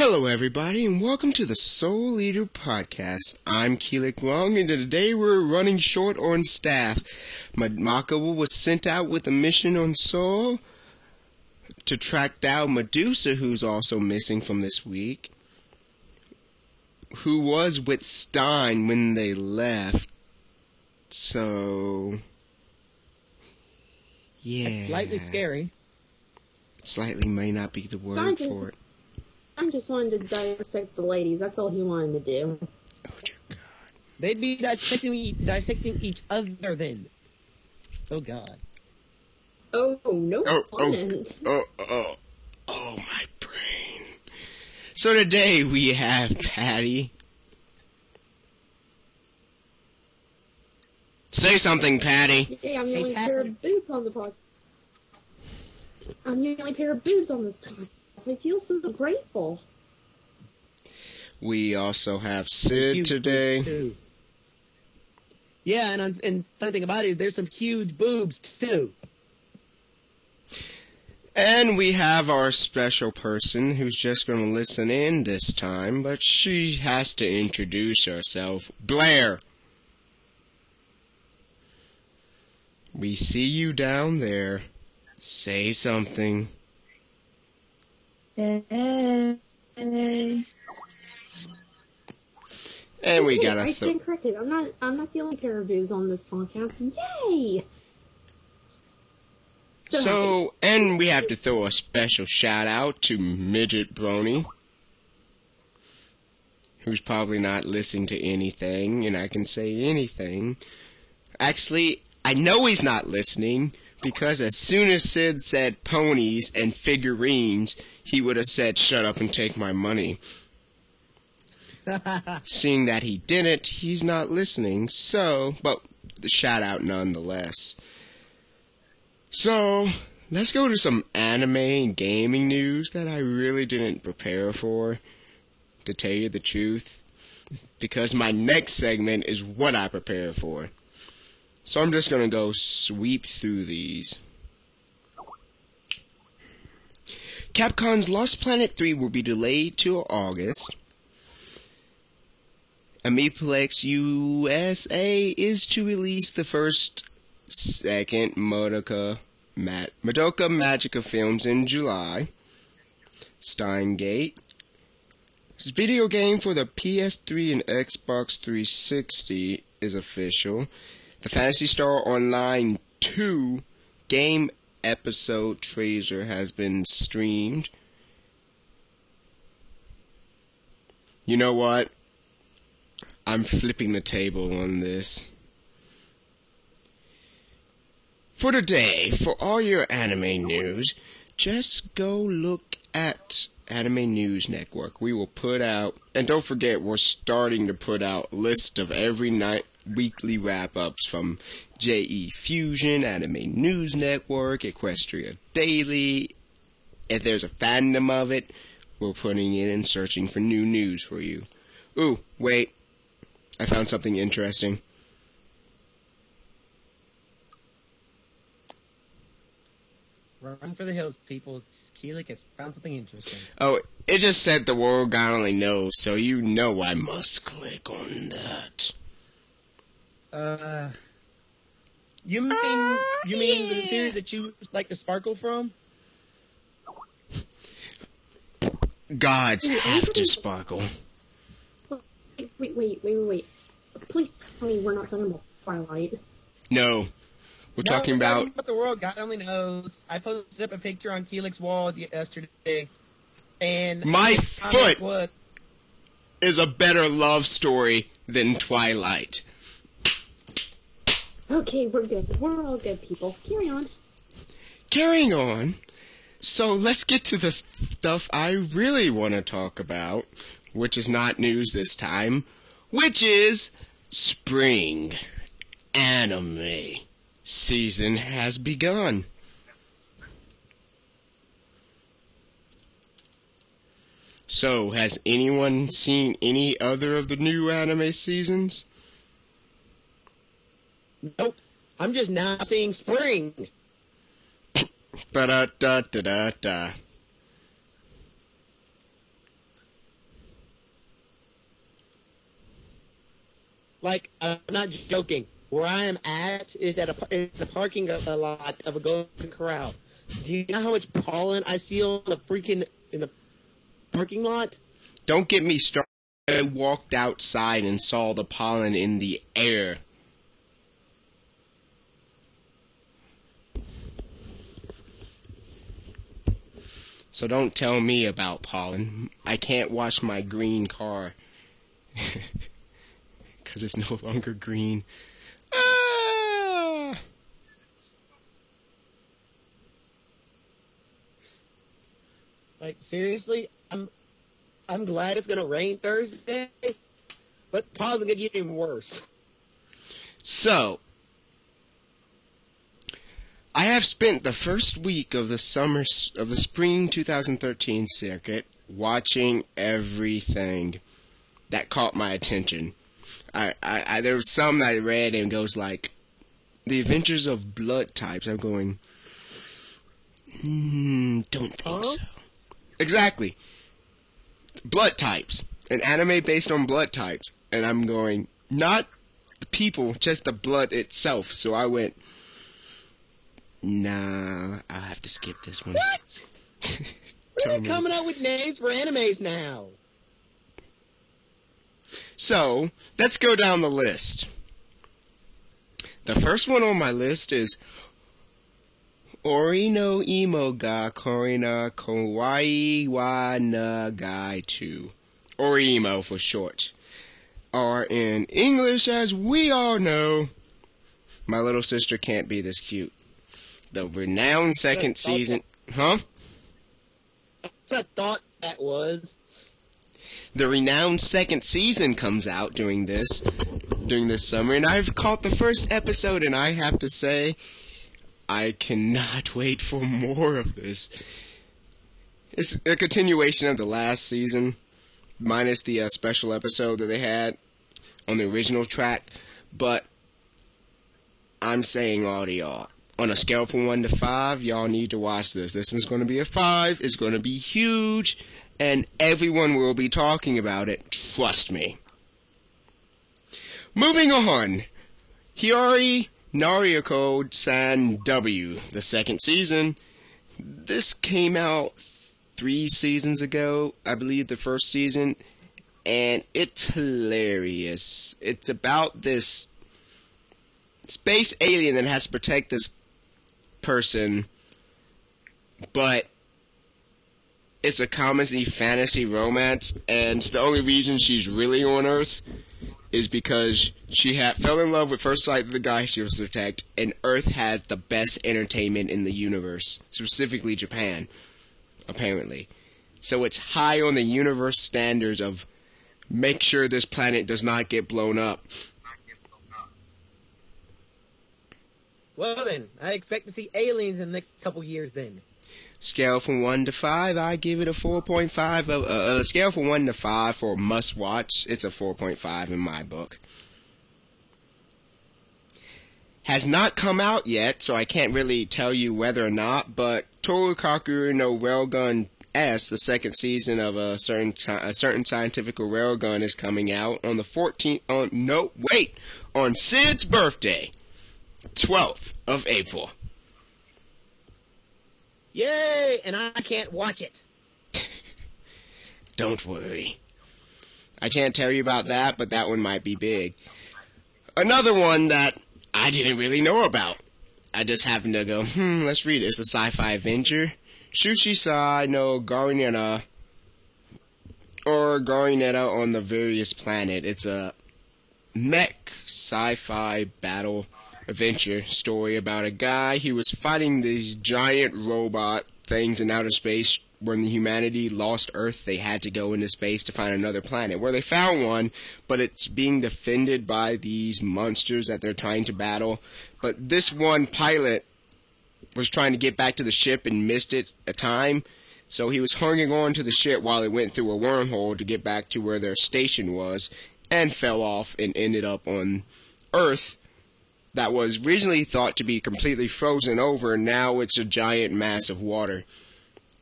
Hello everybody and welcome to the Soul Leader Podcast. I'm Keelik Long and today we're running short on staff. Mako was sent out with a mission on Soul to track down Medusa, who's also missing from this week, who was with Stein when they left. So, yeah. That's slightly scary. Slightly may not be the word for it. I just wanted to dissect the ladies. That's all he wanted to do. Oh, dear God. They'd be dissecting each other then. Oh, God. Oh, no fun. Oh, my brain. So today we have Patty. Say something, Patty. Yeah, I'm the only pair of boobs on the podcast. I'm the only pair of boobs on this podcast. I feel so grateful. We also have Sid today. Yeah, and funny thing about it is there's some huge boobs too. And we have our special person who's just going to listen in this time, but she has to introduce herself. Blair. We see you down there. Say something. Hey. And we got I stand corrected. I'm not the only pair of boobs on this podcast. Yay! So, and we have to throw a special shout out to Midget Brony, who's probably not listening to anything, and I can say anything. Actually, I know he's not listening, because as soon as Sid said ponies and figurines, he would have said, "Shut up and take my money." Seeing that he didn't, he's not listening, so, but the shout out nonetheless. So, let's go to some anime and gaming news that I really didn't prepare for, to tell you the truth, because my next segment is what I prepared for. So I'm just going to go sweep through these. Capcom's Lost Planet 3 will be delayed till August. Amiplex USA is to release the second Madoka Magica films in July. Steingate. This video game for the PS3 and Xbox 360 is official. The Phantasy Star Online 2 game episode trailer has been streamed. You know what? I'm flipping the table on this. For today, for all your anime news, just go look at Anime News Network. We will put out, and don't forget, we're starting to put out lists of every night weekly wrap-ups from JE Fusion, Anime News Network, Equestria Daily. If there's a fandom of it, we're putting it and searching for new news for you. Ooh, wait. I found something interesting. Run for the hills, people. Keelik has found something interesting. Oh, it just said the world God only knows, so you know I must click on that. You mean the series that you like to sparkle from? Gods have to sparkle. Wait. Please tell me we're not talking about Twilight. No. We're talking about the world God only knows. I posted up a picture on Keelik's wall yesterday, and my foot is a better love story than Twilight. Okay, we're good. We're all good, people. Carry on. Carrying on. So let's get to the stuff I really want to talk about, which is not news this time, which is spring anime season has begun. So, has anyone seen any other of the new anime seasons? Nope. I'm just now seeing spring. Ba-da-da-da-da-da. Like, I'm not joking. Where I am at is at in the parking lot of a Golden Corral. Do you know how much pollen I see on in the parking lot? Don't get me started. I walked outside and saw the pollen in the air. So don't tell me about pollen. I can't wash my green car. Because it's no longer green. Ah! Like, seriously, I'm glad it's gonna rain Thursday, but pollen's gonna get even worse. So, I have spent the first week of the spring 2013 circuit watching everything that caught my attention. There was some I read and goes like, The Adventures of Blood Types. I'm going, don't think so. Exactly. Blood types. An anime based on blood types. And I'm going, not the people, just the blood itself. So I went, nah, I'll have to skip this one. What? Where are they coming out with names for animes now? So, let's go down the list. The first one on my list is Ori no Imo ga Korina Kawaii wa Nagai 2. Orimo for short. Or in English, as we all know, My Little Sister Can't Be This Cute. The renowned second season... Huh? That's what I thought that was. The renowned second season comes out during this summer, and I've caught the first episode, and I have to say, I cannot wait for more of this. It's a continuation of the last season, minus the special episode that they had on the original track, but I'm saying all to y'all, on a scale from 1 to 5, y'all need to watch this. This one's going to be a 5, it's going to be huge, and everyone will be talking about it, trust me. Moving on, Hiyori Nariko-san W, the second season. This came out 3 seasons ago, I believe the first season, and it's hilarious. It's about this space alien that has to protect this person, but it's a comedy fantasy romance, and the only reason she's really on Earth is because she fell in love with first sight of the guy she was to protect, and Earth has the best entertainment in the universe, specifically Japan, apparently. So it's high on the universe standards of make sure this planet does not get blown up. Well then, I expect to see aliens in the next couple years then. Scale from 1 to 5, I give it a 4.5. Scale from 1 to 5 for must watch, it's a 4.5 in my book. Has not come out yet, so I can't really tell you whether or not, but Torukaku no Railgun S, the second season of a certain scientific railgun, is coming out on the 14th, on Sid's birthday, 12th of April. Yay! And I can't watch it. Don't worry. I can't tell you about that, but that one might be big. Another one that I didn't really know about. I just happened to go, let's read it. It's a sci-fi adventure. Shushisai no Garineta, or Garineta on the Various Planet. It's a mech sci-fi battle adventure story about a guy who was fighting these giant robot things in outer space. When humanity lost Earth, they had to go into space to find another planet, where they found one, but it's being defended by these monsters that they're trying to battle. But this one pilot was trying to get back to the ship and missed it a time, so he was hanging on to the ship while it went through a wormhole to get back to where their station was, and fell off and ended up on Earth, that was originally thought to be completely frozen over, and now it's a giant mass of water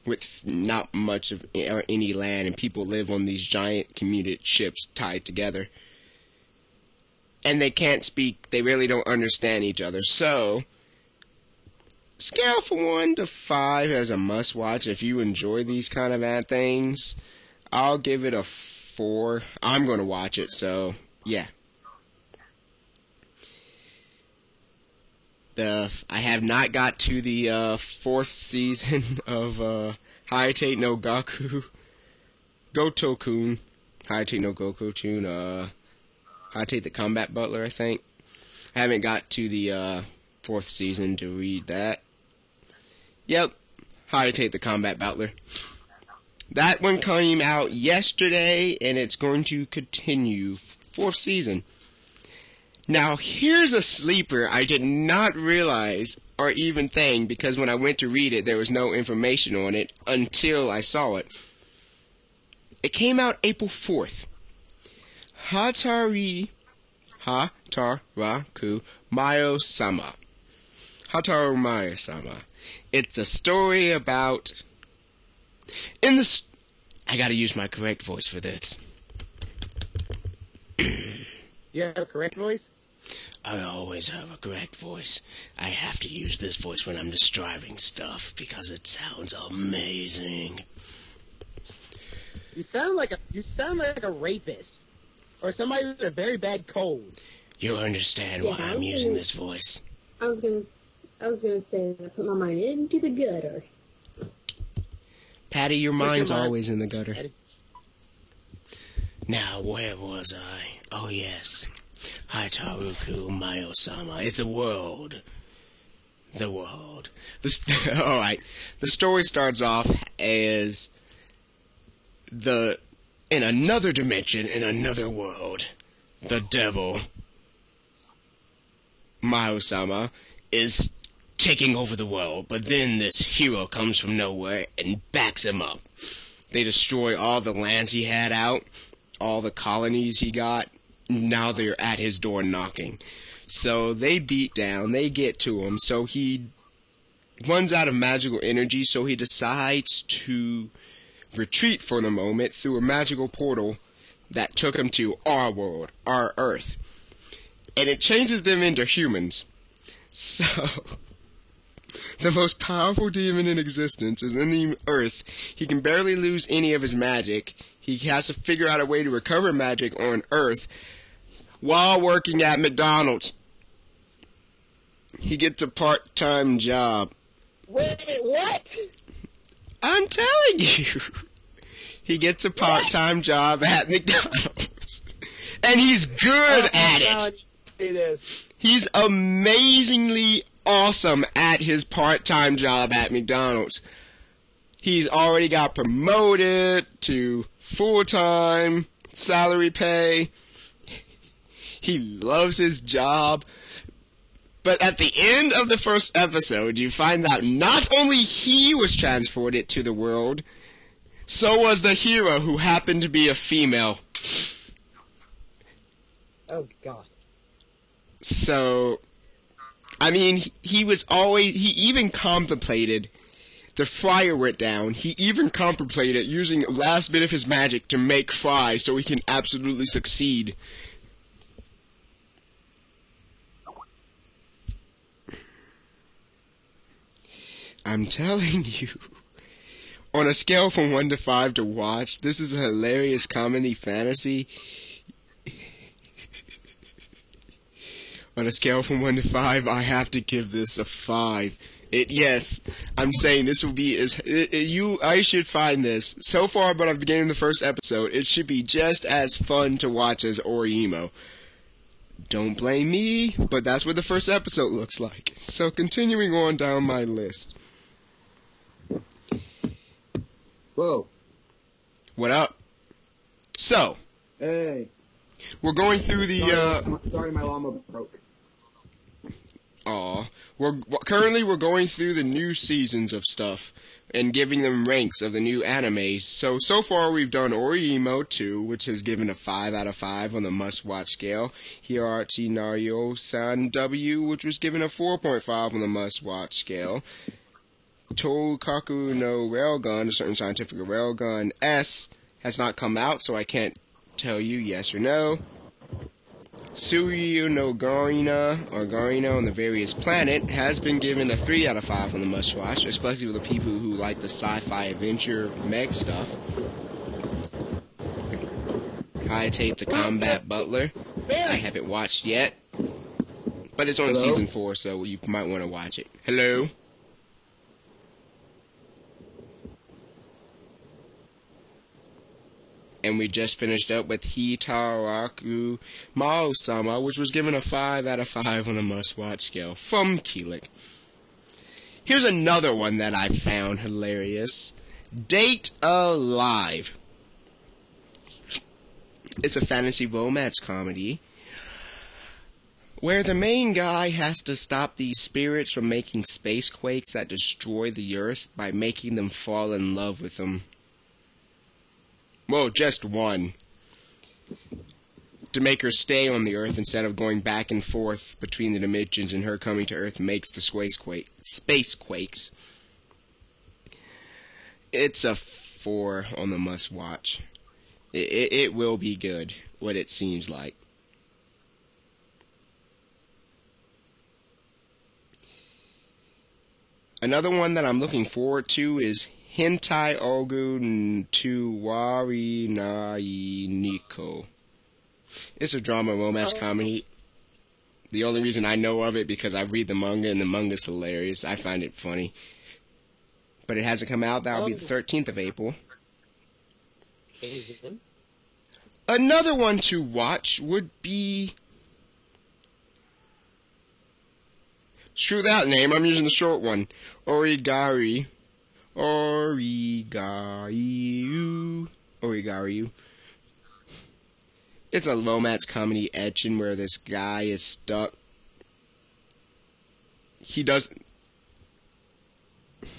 with not much of any land, and people live on these giant commuted ships tied together. and they can't speak. They really don't understand each other. So, scale from 1 to 5 as a must-watch. If you enjoy these kind of things, I'll give it a 4. I'm going to watch it, so, yeah. I have not got to the 4th season of Hayate no Gotokun. Hayate no Gokokun. Hayate the Combat Butler, I think. I haven't got to the 4th season to read that. Yep, Hayate the Combat Butler. That one came out yesterday, and it's going to continue. 4th season. Now, here's a sleeper I did not realize or even think, because when I went to read it, there was no information on it until I saw it. It came out April 4th. Hataraku Mayo-sama. Hataru Mayo-sama. It's a story about... I gotta use my correct voice for this. You have a correct voice? I always have a correct voice. I have to use this voice when I'm describing stuff because it sounds amazing. You sound like a rapist or somebody with a very bad cold. You understand why I'm using this voice. I was gonna say that I put my mind into the gutter. Patty, your mind's always in the gutter. Patty. Now, where was I? Oh, yes. Hataruku Mayo-sama. It's the world. The world. Alright. The story starts off as in another dimension, in another world, the devil, Mayo-sama, is taking over the world, but then this hero comes from nowhere and backs him up. They destroy all the lands he had out, all the colonies he got. Now they're at his door knocking. So they beat down, they get to him, so he runs out of magical energy, so he decides to retreat for the moment through a magical portal that took him to our world, our Earth. And it changes them into humans. So, the most powerful demon in existence is in the Earth. He can barely lose any of his magic. He has to figure out a way to recover magic on Earth while working at McDonald's. He gets a part-time job. Wait, what? I'm telling you. He gets a part-time job at McDonald's. And he's good at it. He's amazingly awesome at his part-time job at McDonald's. He's already got promoted to full-time salary pay. He loves his job. But at the end of the first episode, you find out not only he was transported to the world, so was the hero, who happened to be a female. Oh, God. So, I mean, he even contemplated, the fryer went down, he even contemplated using the last bit of his magic to make fries so he can absolutely succeed. I'm telling you, on a scale from 1 to 5 to watch, this is a hilarious comedy fantasy. On a scale from 1 to 5, I have to give this a 5. Yes, I'm saying this will be I should find this. So far, but I'm beginning the first episode, it should be just as fun to watch as Orimo. Don't blame me, but that's what the first episode looks like. So continuing on down my list. Whoa. What up? So, Hey. we're going through the, Sorry, my llama broke. Currently we're going through the new seasons of stuff and giving them ranks of the new animes. So far we've done Orimo 2, which has given a 5 out of 5 on the must-watch scale. Hirachi Nario-san W, which was given a 4.5 on the must-watch scale. Tokaku no Railgun, a certain scientific railgun S, has not come out, so I can't tell you yes or no. Suryu no Garina, or Garina on the various planet, has been given a 3 out of 5 on the must-watch, especially with the people who like the sci-fi adventure mech stuff. High Tape the Combat Butler. I haven't watched yet, but it's on Hello? season 4, so you might want to watch it. Hello? And we just finished up with Hitaraku Mao-sama, which was given a 5 out of 5 on the must-watch scale from Keelik. Here's another one that I found hilarious. Date Alive. It's a fantasy romance comedy where the main guy has to stop these spirits from making space quakes that destroy the Earth by making them fall in love with them. Well, just one. To make her stay on the Earth instead of going back and forth between the dimensions, and her coming to Earth makes the space quakes. It's a 4 on the must watch. It will be good, what it seems like. Another one that I'm looking forward to is Hentai Ogu Tuwari Nai Niko. It's a drama romance comedy. The only reason I know of it because I read the manga, and the manga's hilarious. I find it funny. But it hasn't come out. That'll be the 13th of April. Another one to watch would be... Screw that name, I'm using the short one. Origari. Origari. It's a romance comedy etchin where this guy is stuck. He does...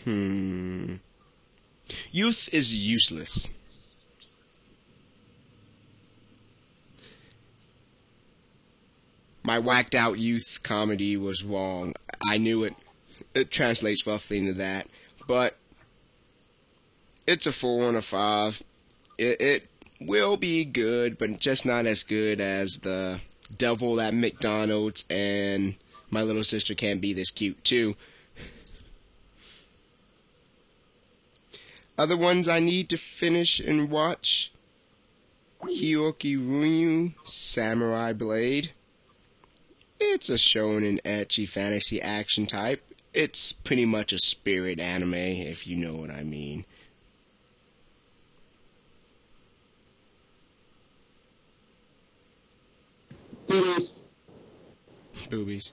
Youth is useless. My whacked out youth comedy was wrong. I knew it. It translates roughly into that. But it's a 4 on a 5. It will be good, but just not as good as the Devil at McDonald's and My Little Sister Can't Be This Cute too. Other ones I need to finish and watch: Hyoki Runyu, Samurai Blade. It's a shonen ecchi fantasy action type. It's pretty much a spirit anime, if you know what I mean. Boobies. Boobies.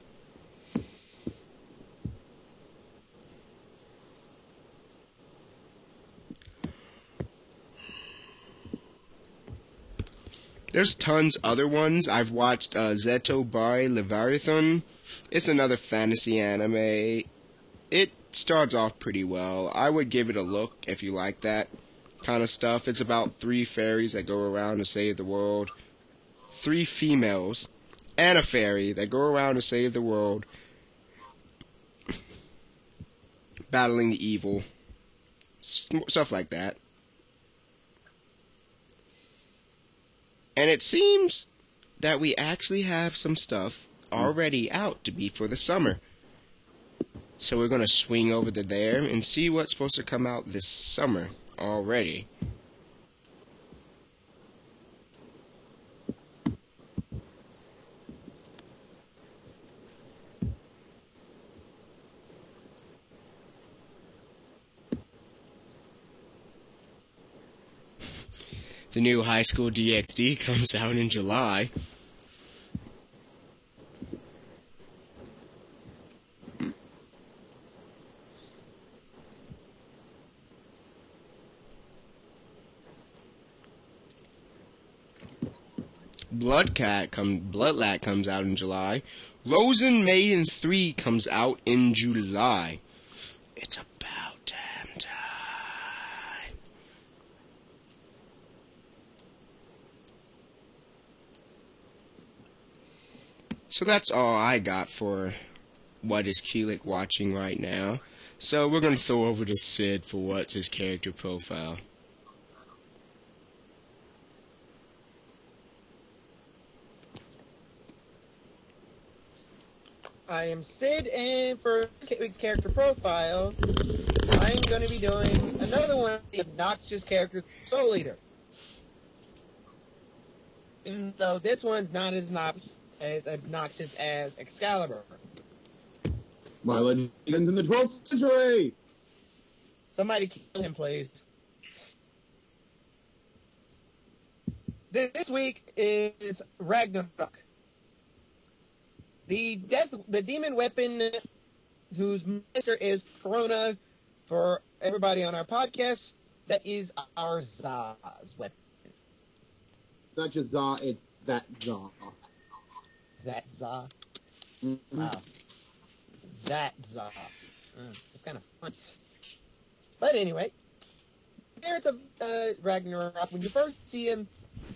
There's tons other ones. I've watched Zeto Bai Leviathan. It's another fantasy anime. It starts off pretty well. I would give it a look if you like that kind of stuff. It's about 3 fairies that go around to save the world. 3 females and a fairy that go around to save the world, battling the evil. Stuff like that. And it seems that we actually have some stuff already out to be for the summer. So we're going to swing over to there and see what's supposed to come out this summer already. The new High School DxD comes out in July. Bloodlat comes out in July. Rosen Maiden 3 comes out in July. It's about damn time. So that's all I got for what is Keelik watching right now. So we're going to throw over to Sid for what's his character profile. I am Sid, and for this week's character profile, I'm going to be doing another one of the obnoxious characters, Soul Eater. Even though this one's not as obnoxious as Excalibur. My legend begins in the 12th century! Somebody kill him, please. This week is Ragnarok. The demon weapon whose master is Corona for everybody on our podcast. That is our Za's weapon. It's not just Za, it's that Za. That Za. Mm-hmm. Wow. That Za. It's kind of fun. But anyway, appearance of Ragnarok, when you first see him,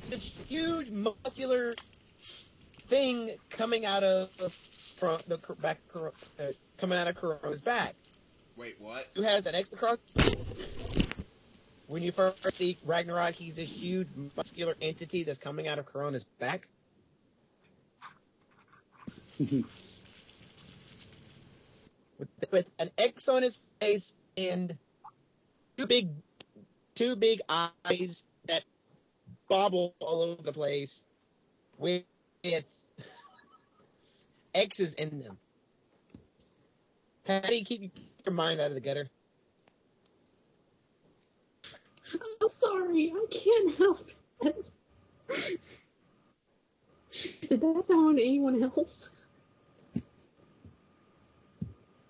it's this huge, muscular thing coming out of coming out of Corona's back. Wait, what? Who has an X across? When you first see Ragnarok, he's this huge, muscular entity that's coming out of Corona's back. with an X on his face and two big eyes that bobble all over the place with X's in them. How do you keep your mind out of the gutter? I'm sorry, I can't help it. Did that sound to anyone else?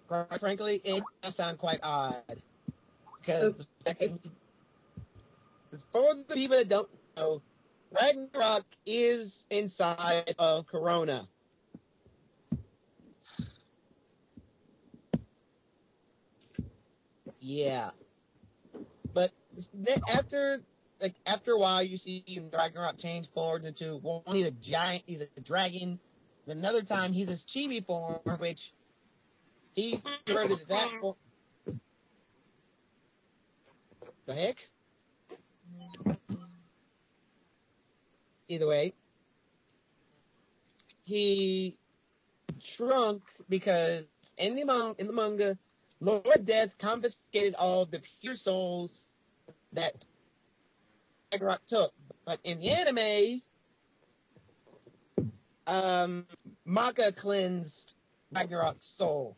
Quite frankly, it does sound quite odd. Because for the people that don't know, Ragnarok is inside of Corona. Yeah. But after a while, you see Ragnarok change forward into one, he's a giant, he's a dragon. Another time, he's this chibi form, which he converted to that form. The heck? Either way, he shrunk because in the manga, Lord Death confiscated all of the pure souls that Ragnarok took. But in the anime, Maka cleansed Ragnarok's soul.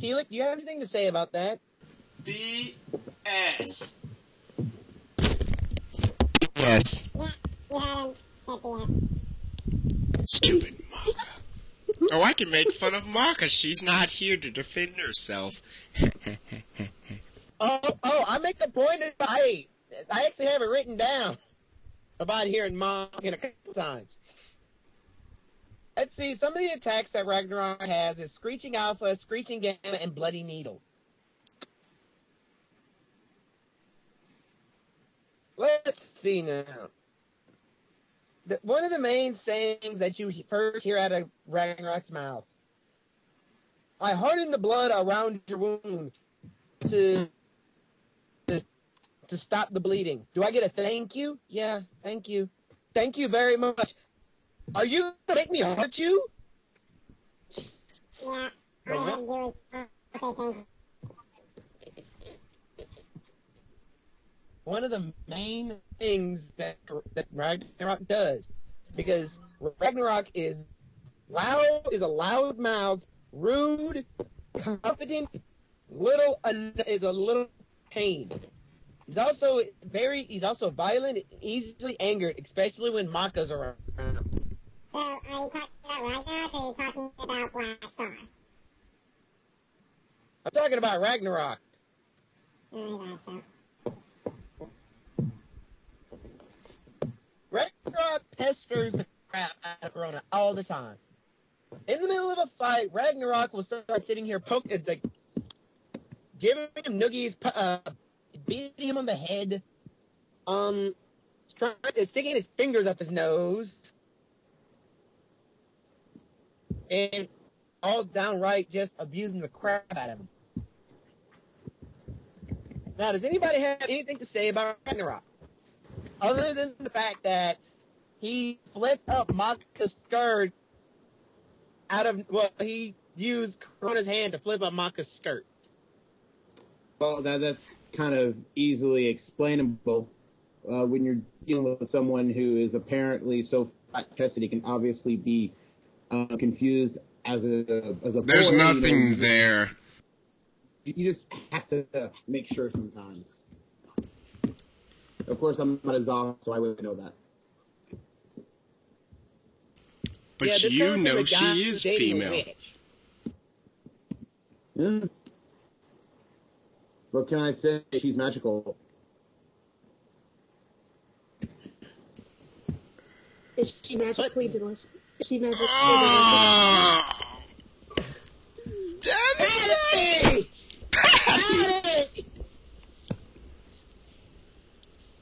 Keelik, do you have anything to say about that? BS. Yes. Stupid Maka. Oh, I can make fun of Maka. She's not here to defend herself. I make the point that I actually have it written down about hearing Maka a couple times. Let's see, some of the attacks that Ragnarok has is Screeching Alpha, Screeching Gamma, and Bloody Needle. Let's see now. One of the main sayings that you first hear out of Ragnarok's mouth. I harden the blood around your wound to stop the bleeding. Do I get a thank you? Yeah, thank you. Thank you very much. Are you going to make me hurt you? Yeah, all I'm doing is okay, One of the main things that Ragnarok does, because Ragnarok is a loud-mouthed, rude, confident, is a little pain. He's also violent, easily angered, especially when Maka's around. So, are you talking about Ragnarok or are you talking about Black Star? I'm talking about Ragnarok. I gotcha. Ragnarok pesters the crap out of Corona all the time. In the middle of a fight, Ragnarok will start sitting here giving him noogies, beating him on the head, sticking his fingers up his nose, and all downright just abusing the crap out of him. Now, does anybody have anything to say about Ragnarok? Other than the fact that he flipped up Maka's skirt he used Corona's hand to flip up Maka's skirt. Well, that's kind of easily explainable. When you're dealing with someone who is apparently so fat-chested, he can obviously be confused as a There's boy, nothing there. You just have to make sure sometimes. Of course, I'm not a Zob, so I wouldn't know that. But yeah, you know she is female. Yeah. What can I say? She's magical. Is she magically delicious? Is she magically Oh, damn Patty! Patty!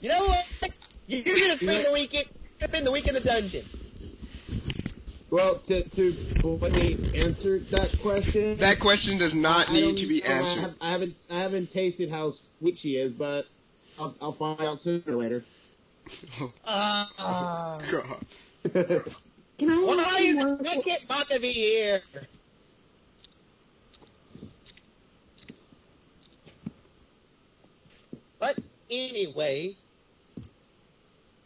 You know what? You're gonna spend the week in the dungeon. Well, to politely answer that question. That question does not need to be answered. I haven't tasted how sweet she is, but I'll find out sooner or later. God. Can I Why ask is you more? Wicked Makavi here? But anyway,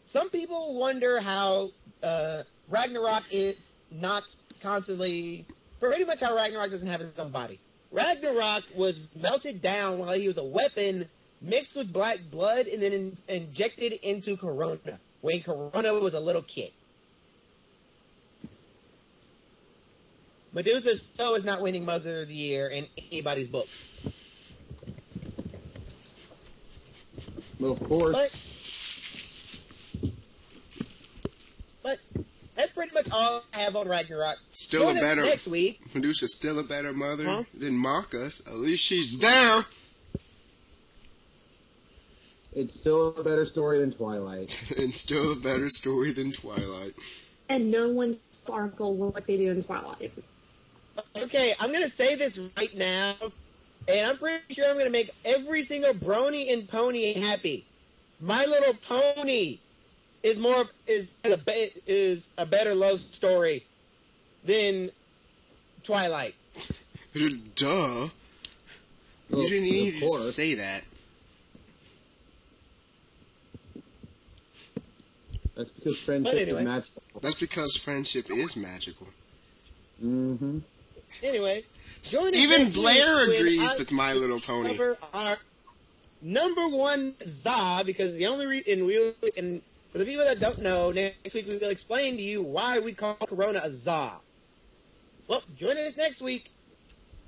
some people wonder how Ragnarok is not constantly, pretty much how Ragnarok doesn't have his own body. Ragnarok was melted down while he was a weapon mixed with black blood and then injected into Corona when Corona was a little kid. Medusa so is not winning Mother of the Year in anybody's book. Well, of course. But that's pretty much all I have on Ragnarok. Still Join a us better next week. Medusa's still a better mother Huh? than Marcus. At least she's there. It's still a better story than Twilight. And still a better story than Twilight. And no one sparkles like they do in Twilight. Okay, I'm going to say this right now, and I'm pretty sure I'm going to make every single brony and pony happy. My Little Pony is a better love story than Twilight. Duh. Well, You didn't need of to course. say that. That's because friendship anyway. is magical. That's because friendship is magical. Mm-hmm. Anyway, join us Even next Blair week when agrees I with My Little Pony. cover our number one Za, because the only and for the people that don't know, next week we will explain to you why we call Corona a Za. Well, join us next week.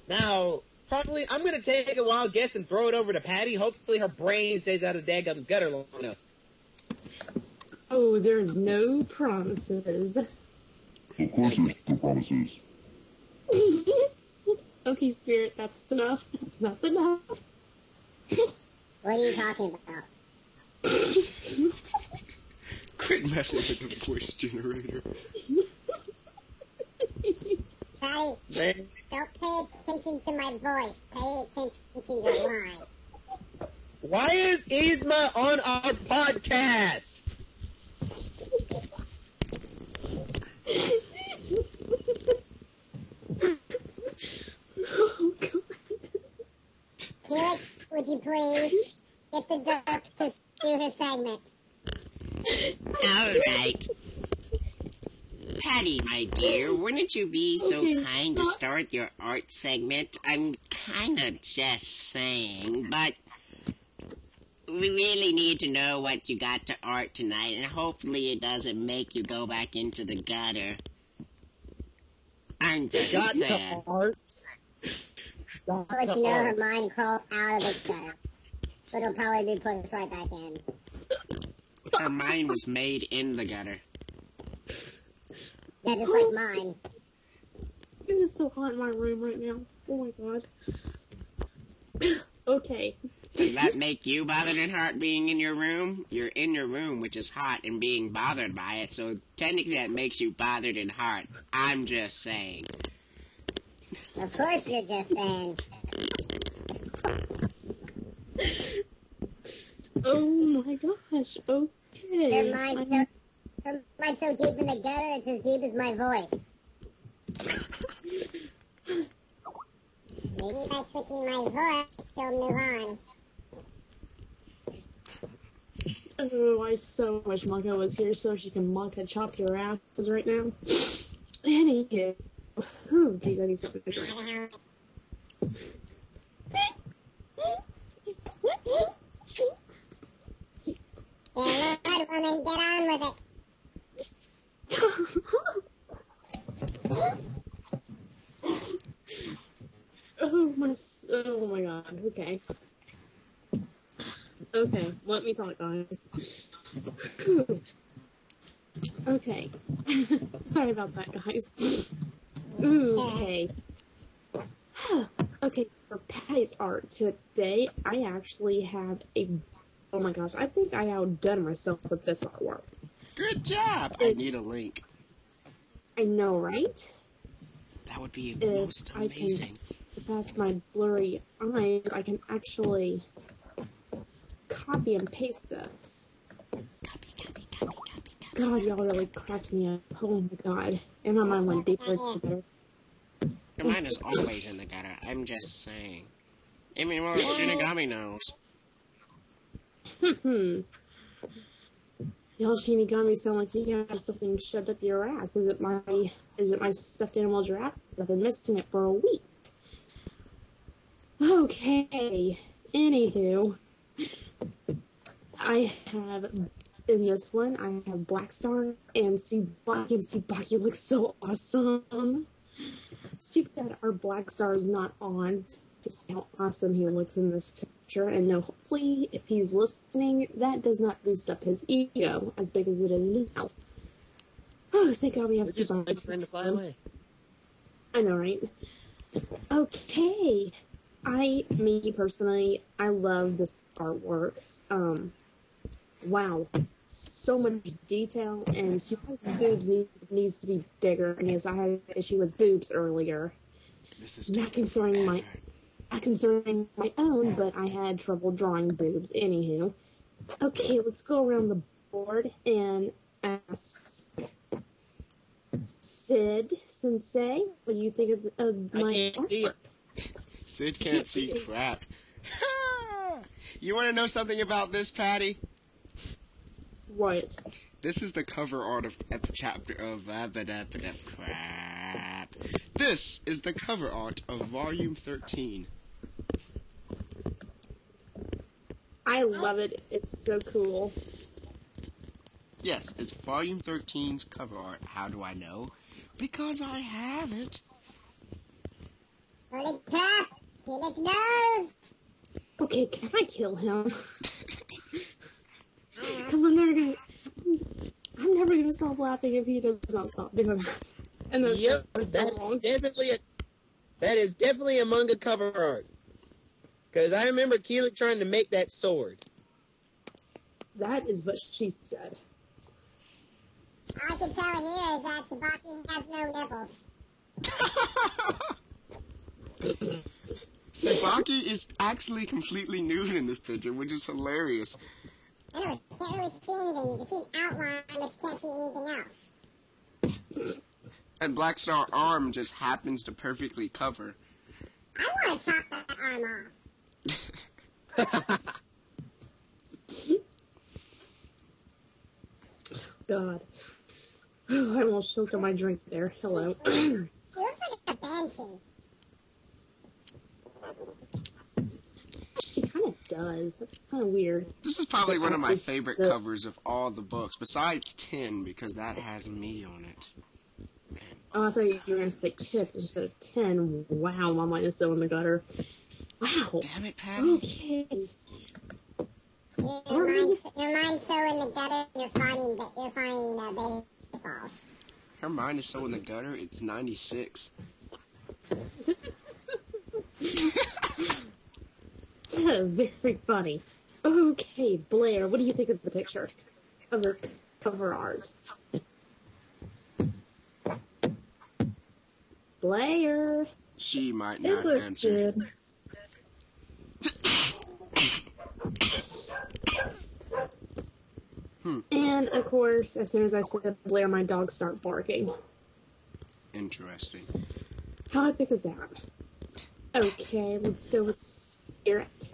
Now, probably I'm going to take a wild guess and throw it over to Patty. Hopefully her brain stays out of the daggum gutter long enough. Oh, there's no promises. Of course there's no promises. Okay, Spirit, that's enough. That's enough. What are you talking about? Quit messing with the voice generator. Patty, Man. don't pay attention to my voice. Pay attention to your line. Why is Yzma on our podcast? Oh, God. Felix, would you please get the derp to do her segment? All right. Patty, my dear, wouldn't you be so Okay, kind to stop. start your art segment? I'm kind of just saying, but we really need to know what you got to art tonight, and hopefully it doesn't make you go back into the gutter. I'm just Got to saying. art. I'll let you know her mind crawls out of the gutter. But it'll probably be pushed right back in. Her mind was made in the gutter. Yeah, just like mine. It is so hot in my room right now. Oh my God. Okay. Does that make you bothered and hot being in your room? You're in your room, which is hot, and being bothered by it, so technically that makes you bothered and hot. I'm just saying. Of course you're just saying. Oh my gosh. Okay. Her mind's so deep in the gutter, it's as deep as my voice. Maybe by switching my voice, she'll move on. Oh, I so wish Monka was here so she can Monka chop your asses right now. Anywho. Oh, jeez, I need something to drink. Yeah, Lord, woman, get on with it. Oh my god, okay. Okay, let me talk, guys. Okay. Sorry about that, guys. Okay. Okay, for Patty's art today, I actually have a... Oh my gosh, I think I outdone myself with this artwork. Good job. I need a link. I know, right? That would be If most amazing. If that's my blurry eyes, I can actually copy and paste this. Copy. God, y'all really cracked me up. Oh my god. And my mind went deeper into better. Your mind is always in the gutter. I'm just saying. I mean, well, Shinigami knows. Y'all Shinigami sound like you have something shoved up your ass. Is it my stuffed animal giraffe? I've been missing it for a week. Okay. Anywho, I have in this one I have Black Star and Tsubaki, and Tsubaki looks so awesome. Stupid that our Black Star is not on to see how awesome he looks in this picture. And no, hopefully, if he's listening, that does not boost up his ego as big as it is now. Oh, thank God we have Tsubaki to fly away. I know, right? Okay. Me personally, I love this artwork. Wow. So much detail, and Tsubaki's boobs needs to be bigger, and yes, I had an issue with boobs earlier. This is not concerning my own, but I had trouble drawing boobs. Anywho. Okay, let's go around the board and ask Sid Sensei, what do you think of my artwork? Sid can't see crap. You want to know something about this, Patty? What? This is the cover art at the chapter of crap. This is the cover art of Volume 13. I love it. It's so cool. Yes, it's Volume 13's cover art. How do I know? Because I have it. Holy crap! Felix knows! Okay, can I kill him? Because I'm never gonna stop laughing if he does not stop doing that. And yep, that is definitely a manga cover art. Because I remember Keelik trying to make that sword. That is what she said. All I can tell here is that Tsubaki has no nipples. Tsubaki is actually completely nude in this picture, which is hilarious. I know, you can't really see anything. You can see an outline, but you can't see anything else. And Black Star arm just happens to perfectly cover. I want to chop that arm off. God. Oh, I almost choked on my drink there. Hello. She looks like a banshee. She kind of does. That's kind of weird. This is probably one of my favorite covers of all the books, besides 10, because that has me on it. Man. Oh, I thought you were going to say tits instead of 10. Wow, my mind is so in the gutter. Wow. Damn it, Patty. Okay. Your mind's so in the gutter, you're finding baseballs. Her mind is so in the gutter, it's 96. Very funny. Okay, Blair, what do you think of the picture? Of her cover art? Blair! She might not answer. Good. And, of course, as soon as I said Blair, my dogs start barking. interesting. How I pick a Zap? Okay, let's go with Spirit.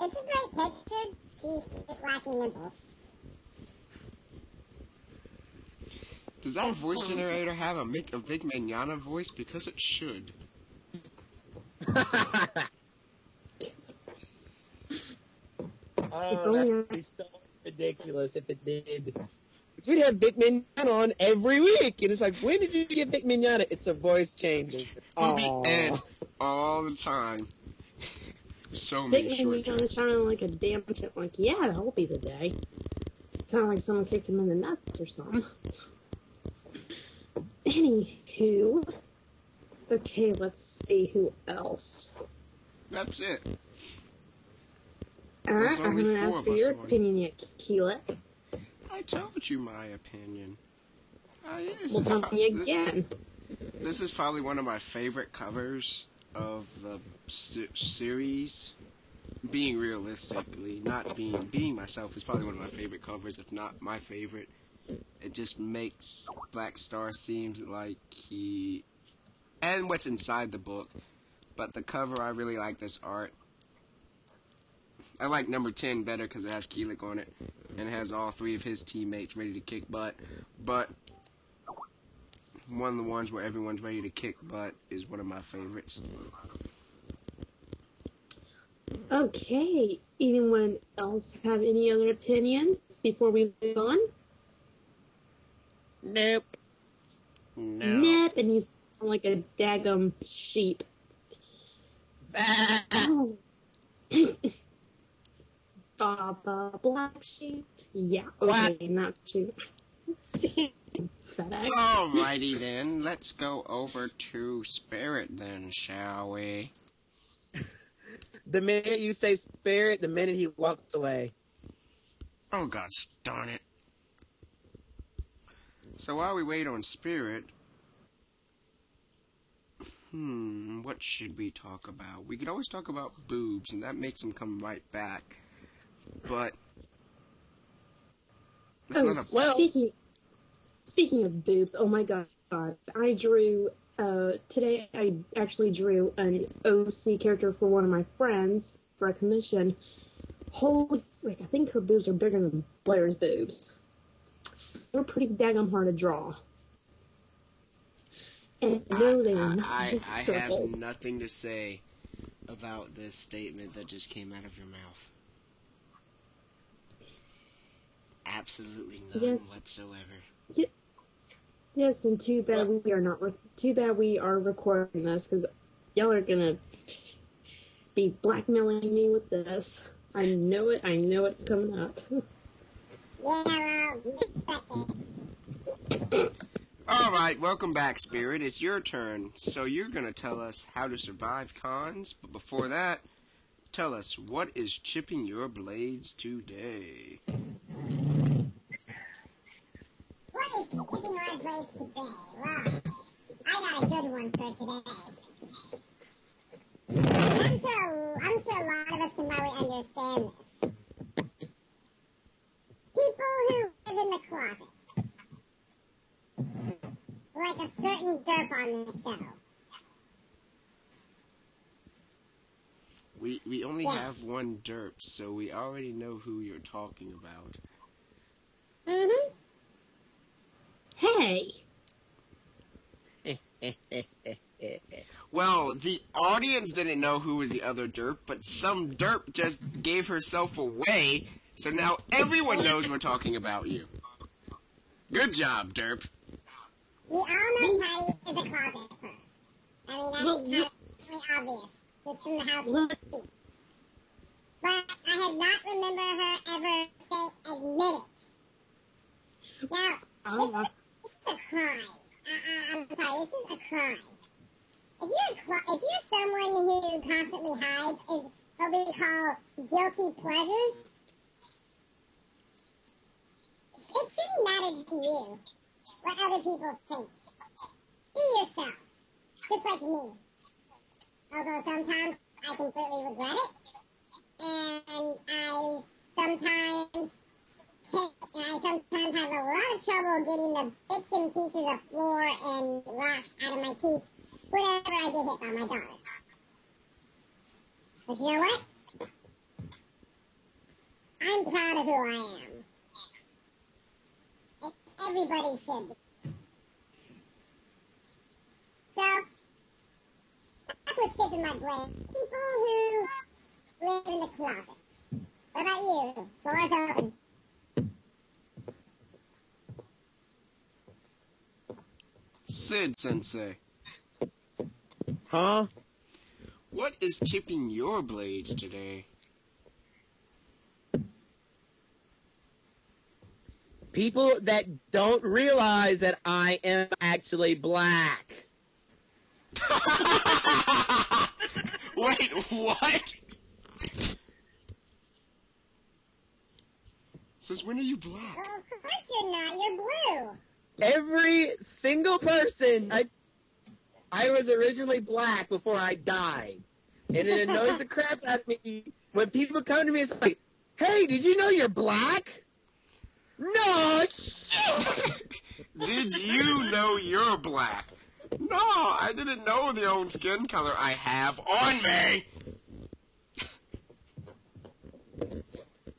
It's a great picture. She's just lacking nipples. Does that voice generator have a big manana voice? Because it should. Oh, that would be so ridiculous if it did. We'd have Big Mignana on every week, and it's like, when did you get Big Mignana? It's a voice changer. We'll be Ed all the time. So many Big short Mignana jokes. sounded like a damn kid. Like, yeah, that'll be the day. Sounded like someone kicked him in the nuts or something. Anywho. Okay, let's see who else. That's it. I There's only haven't 4 asked of for us your on. opinion yet, Keelik. I told you my opinion. Well, tell me again. This is probably one of my favorite covers of the series. Being realistically, not being myself is probably one of my favorite covers, if not my favorite. It just makes Black Star seem like he... And what's inside the book. But the cover, I really like this art. I like number 10 better because it has Keelik on it. And it has all 3 of his teammates ready to kick butt. But one of the ones where everyone's ready to kick butt is one of my favorites. Okay, anyone else have any other opinions before we move on? Nope. No. Nope, and you sound like a daggum sheep. Oh. Baba Black Sheep? Yeah, okay, not sheep. FedEx. Alrighty then, let's go over to Spirit then, shall we? The minute you say Spirit, the minute he walks away. Oh gosh darn it. So while we wait on Spirit, what should we talk about? We could always talk about boobs, and that makes them come right back. But it's not a... Speaking of boobs, oh my god, I drew, today I actually drew an OC character for one of my friends for a commission. Holy frick, I think her boobs are bigger than Blair's boobs. They're pretty daggum hard to draw. And no, they are not just circles. I have nothing to say about this statement that just came out of your mouth. Absolutely none whatsoever. Yes, and too bad we are recording this, because y'all are gonna be blackmailing me with this. I know it. I know it's coming up. Alright, welcome back, Spirit. It's your turn. So you're gonna tell us how to survive cons, but before that, tell us, what is chipping your blades today? What is chipping my blades today? Well, I got a good one for today. I'm sure a lot of us can probably understand this. People who live in the closet. Like a certain derp on the show. We only have one derp, so we already know who you're talking about. Mm-hmm. Hey! Well, the audience didn't know who was the other derp, but some derp just gave herself away, so now everyone knows we're talking about you. Good job, derp. We all know Patty is a closet perv. I mean, that's kind of obvious. Just from the house she speaks. But I have not remember her ever say admit it. Now, this is a crime. I'm sorry, this is a crime. If you're someone who constantly hides what we call guilty pleasures, it shouldn't matter to you what other people think. Be yourself, just like me. Although sometimes I completely regret it, and I sometimes have a lot of trouble getting the bits and pieces of floor and rocks out of my teeth whenever I get hit by my daughter. But you know what? I'm proud of who I am. Everybody should be. So, that's what's chipping my brain. People who live in the closet. What about you? Floor's open. Sid Sensei, Huh? what is chipping your blades today? People that don't realize that I am actually black. Wait, what? Since when are you black? Well, of course you're not. You're blue. Every single person. I was originally black before I died. And it annoys the crap out of me when people come to me and say, hey, did you know you're black? No, shit! Did you know you're black? No, I didn't know the own skin color I have on me.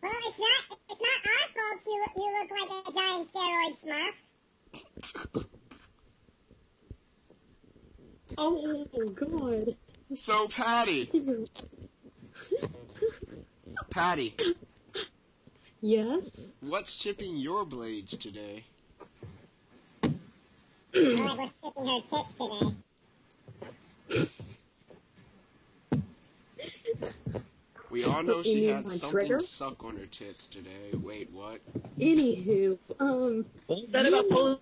Well, it's not our fault you look like a giant steroid smurf. Oh, God. So, Patty. Patty, Yes? what's chipping your blades today? Well, like we're shipping her tits today. We all know she You had mean my something trigger? suck on her tits today. Wait, what? Anywho, Wasn't that about pulling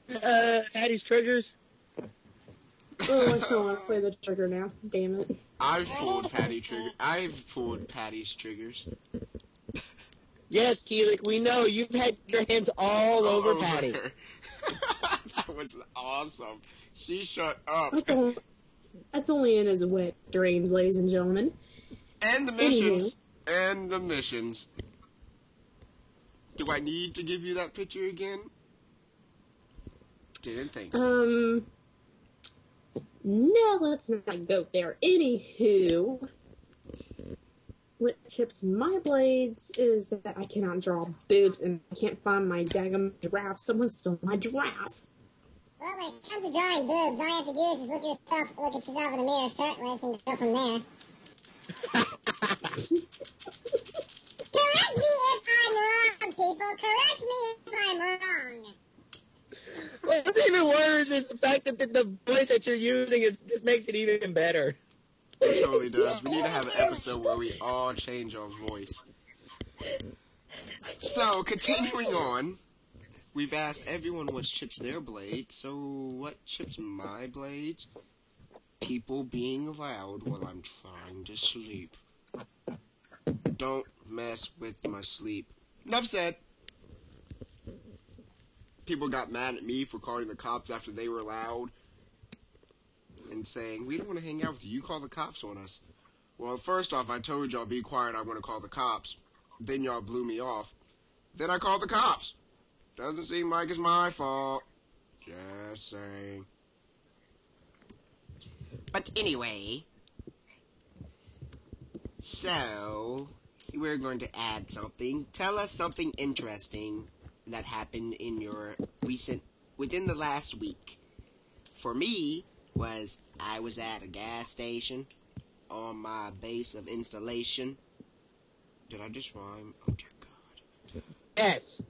Patty's triggers? oh, I still want to play the trigger now. Damn it. I've pulled Patty's triggers. Yes, Keelik, we know. You've had your hands all over Patty. her. That was awesome. She shut up. That's only in his wet dreams, ladies and gentlemen. And the missions. And the missions. Do I need to give you that picture again? Didn't think so. No, let's not go there. Anywho, what chips my blades is that I cannot draw boobs and I can't find my daggum giraffe. Someone stole my giraffe. Well, when it comes to drawing boobs, all you have to do is just look at yourself in the mirror shirtless and go from there. Correct me if I'm wrong, people. Correct me if I'm wrong. What's even worse is the fact that the voice that you're using just makes it even better. It totally does. We need to have an episode where we all change our voice. So, continuing on, we've asked everyone what chips their blades, so what chips my blades? People being loud while I'm trying to sleep. Don't mess with my sleep. Enough said. People got mad at me for calling the cops after they were loud and saying, we don't want to hang out with you. You call the cops on us. Well, first off, I told y'all be quiet. I want to call the cops. Then y'all blew me off. Then I called the cops. Doesn't seem like it's my fault. Just saying. But anyway, so we're going to add something. Tell us something interesting that happened in your within the last week. For me, I was at a gas station on my base of installation. Did I just rhyme? Oh dear God. Yes.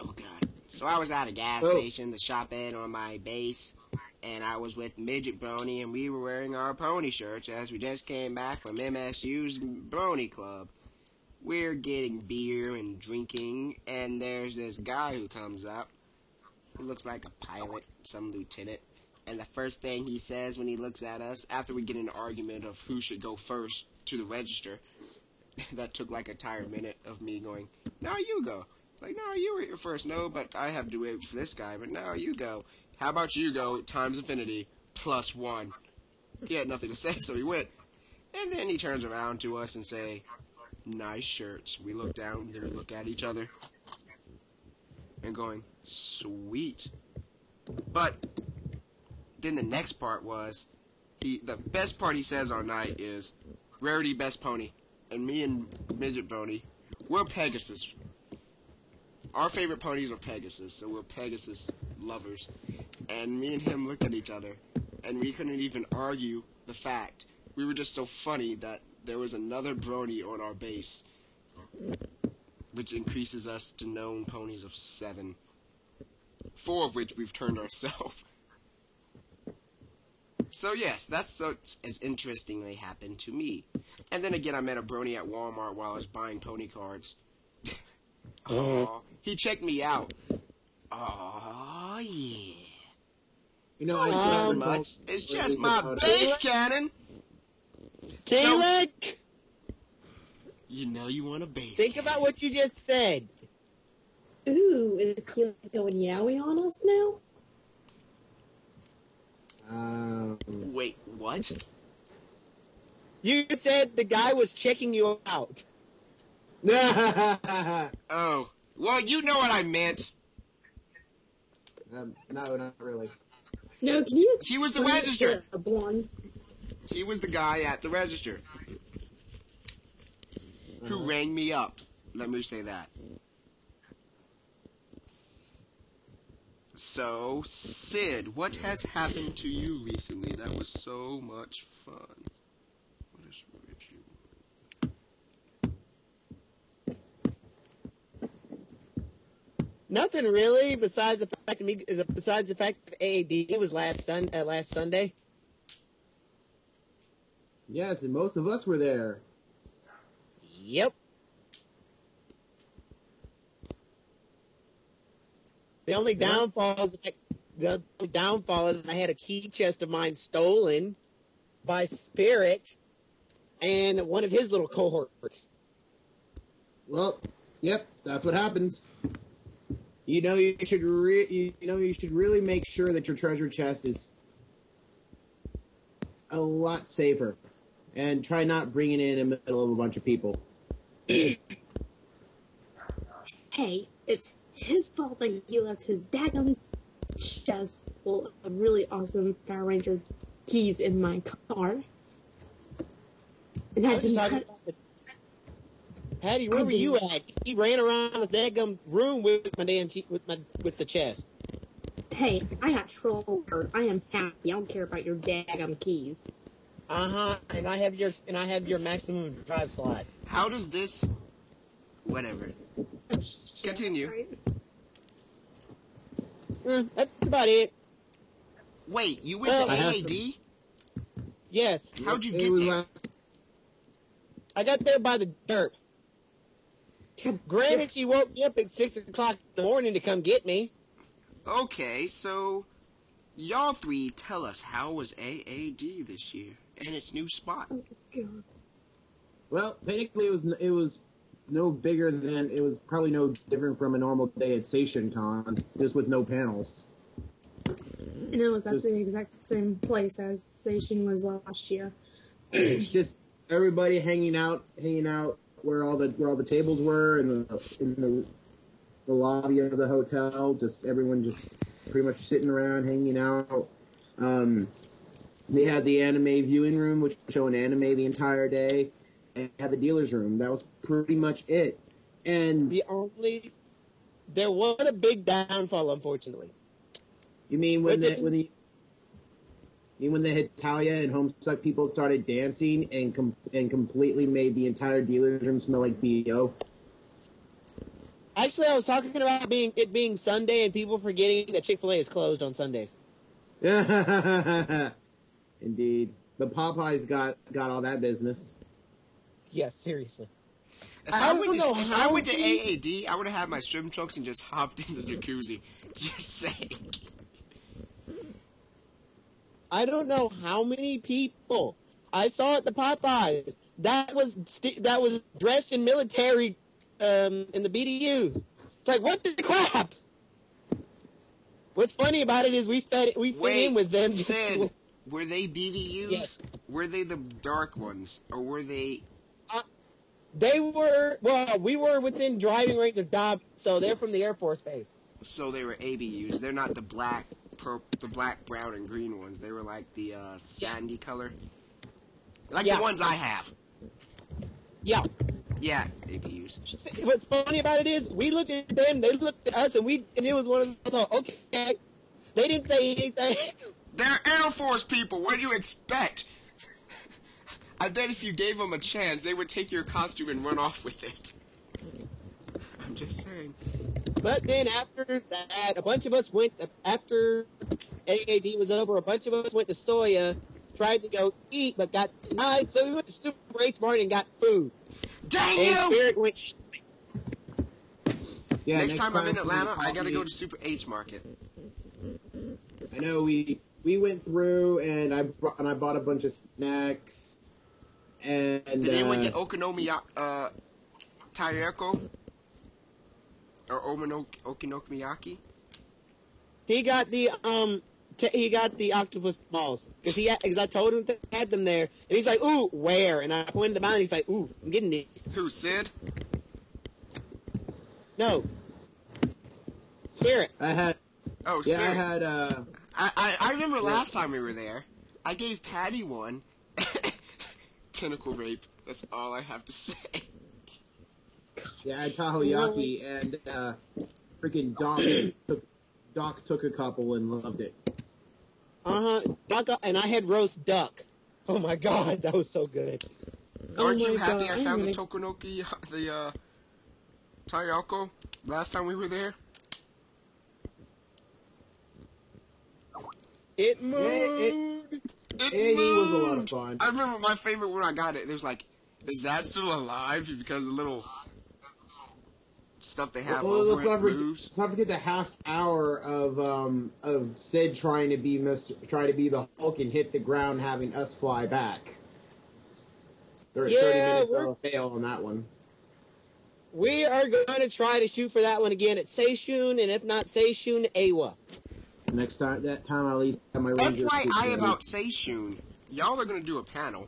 Oh God. So I was at a gas station, the shop ed on my base, and I was with Midget Brony, and we were wearing our pony shirts as we just came back from MSU's Brony Club. We're getting beer and drinking, and there's this guy who comes up. He looks like a pilot, some lieutenant. And the first thing he says when he looks at us, after we get in an argument of who should go first to the register, that took like a entire minute of me going, no, you go. Like, no, you were here first. No, but I have to wait for this guy. But no, you go. How about you go times infinity +1? He had nothing to say, so he went. And then he turns around to us and say, nice shirts. We look down, then we look at each other. and going, sweet. But then the next part was, the best part he says all night is, Rarity best pony. And me and Midget Pony, we're Pegasus. Our favorite ponies are Pegasus, so we're Pegasus lovers. And me and him looked at each other, and we couldn't even argue the fact. We were just so funny that there was another brony on our base, which increases us to known ponies of 7. 4 of which we've turned ourselves. So yes, that's as interestingly happened to me. And then again, I met a brony at Walmart while I was buying pony cards. Aww, he checked me out. Oh yeah. You know, It's not much. It's just my base cannon. Caleb! You know you want a base. Think cannon. about what you just said. Ooh, is Keelan going yowie on us now? Wait, what? You said the guy was checking you out. Oh, well, you know what I meant. No, not really. No, can you? He was the register. A blonde. He was the guy at the register who rang me up. Let me say that. So, Sid, what has happened to you recently that was so much fun? What is with you? Nothing really, besides the fact that AAD was last Sunday. Yes, and most of us were there. Yep. The only downfall is I had a key chest of mine stolen by Spirit and one of his little cohorts. Well, yep, that's what happens. You know, you should really make sure that your treasure chest is a lot safer, and try not bringing it in the middle of a bunch of people. Hey, it's his fault that he left his daggum chest full of really awesome Power Ranger keys in my car. And I did not... Patty, where were you at? He ran around the daggum room with my damn with the chest. Hey, I got trolled. I am happy. I don't care about your daggum keys. And I have your maximum drive slot. How does this... Whatever. Continue. That's about it. Wait, you went to AAD? Yes. How'd you get there? I got there by the dirt. Granted, she woke me up at 6 o'clock in the morning to come get me. Okay, so y'all three tell us, how was AAD this year and its new spot? Oh, God. Well, technically it was no bigger than, it was probably no different from a normal day at Station Con, just with no panels. And it was at the exact same place as Station was last year. It's just everybody hanging out where all the tables were in the lobby of the hotel. Just everyone just pretty much sitting around hanging out. They had the anime viewing room, which was showing anime the entire day, and had the dealer's room. That was pretty much it. And there was a big downfall, unfortunately. You mean when the Hitalia and Homestuck people started dancing and completely made the entire dealer's room smell like BO? Actually, I was talking about it being Sunday and people forgetting that Chick-fil-A is closed on Sundays. Indeed. The Popeyes got all that business. Yes, seriously. If I went to AAD, I would have had my swim trunks and just hopped in the jacuzzi. Just saying. I don't know how many people I saw at the Popeyes that was dressed in military in the BDUs. It's like, what the crap? What's funny about it is we fit in with them. Sid, were they BDUs? Yes. Were they the dark ones, or were they? They were. Well, we were within driving range of Dobbs, so they're from the Air Force Base. So they were ABUs. They're not the black, brown, and green ones. They were like the sandy color. Like the ones I have. Yeah. Yeah, ABUs. What's funny about it is, we looked at them, they looked at us, and it was one of those, okay, they didn't say anything. They're Air Force people. What do you expect? I bet if you gave them a chance, they would take your costume and run off with it. I'm just saying. But then after that, a bunch of us went, after AAD was over, a bunch of us went to Soya, tried to go eat, but got denied, so we went to Super H Mart and got food. Dang and you! Spirit went Yeah, next time I'm in Atlanta, I coffee. gotta go to Super H Market. I know we went through and I bought a bunch of snacks. And Did anyone get Okonomiyaki? Taiyako? Or Okonomiyaki? He got the octopus balls because I told him to had them there, and he's like, "Ooh, where?" And I pointed them out, and he's like, "Ooh, I'm getting these." Who, Sid? No, Spirit. I had. Oh, Yeah, Spirit. I had. I remember last time we were there, I gave Patty one. Tentacle rape. That's all I have to say. Yeah, I had takoyaki and freaking Doc took a couple and loved it. Duck, and I had roast duck. Oh my god, that was so good. Aren't you my happy God, I found the I'm Tokonoki, the Taiyako last time we were there? It moved. It was a lot of fun. I remember my favorite when I got it. There's like, is that still alive? Because the little stuff they have over it moves. Let's not forget the half hour of Sid trying to be the Hulk and hit the ground, having us fly back. There were 30 minutes of a fail on that one. We are going to try to shoot for that one again at Seishun, and if not Seishun, Awa. Next time, I at least have my Ranger. FYI about Seishun, y'all are gonna do a panel.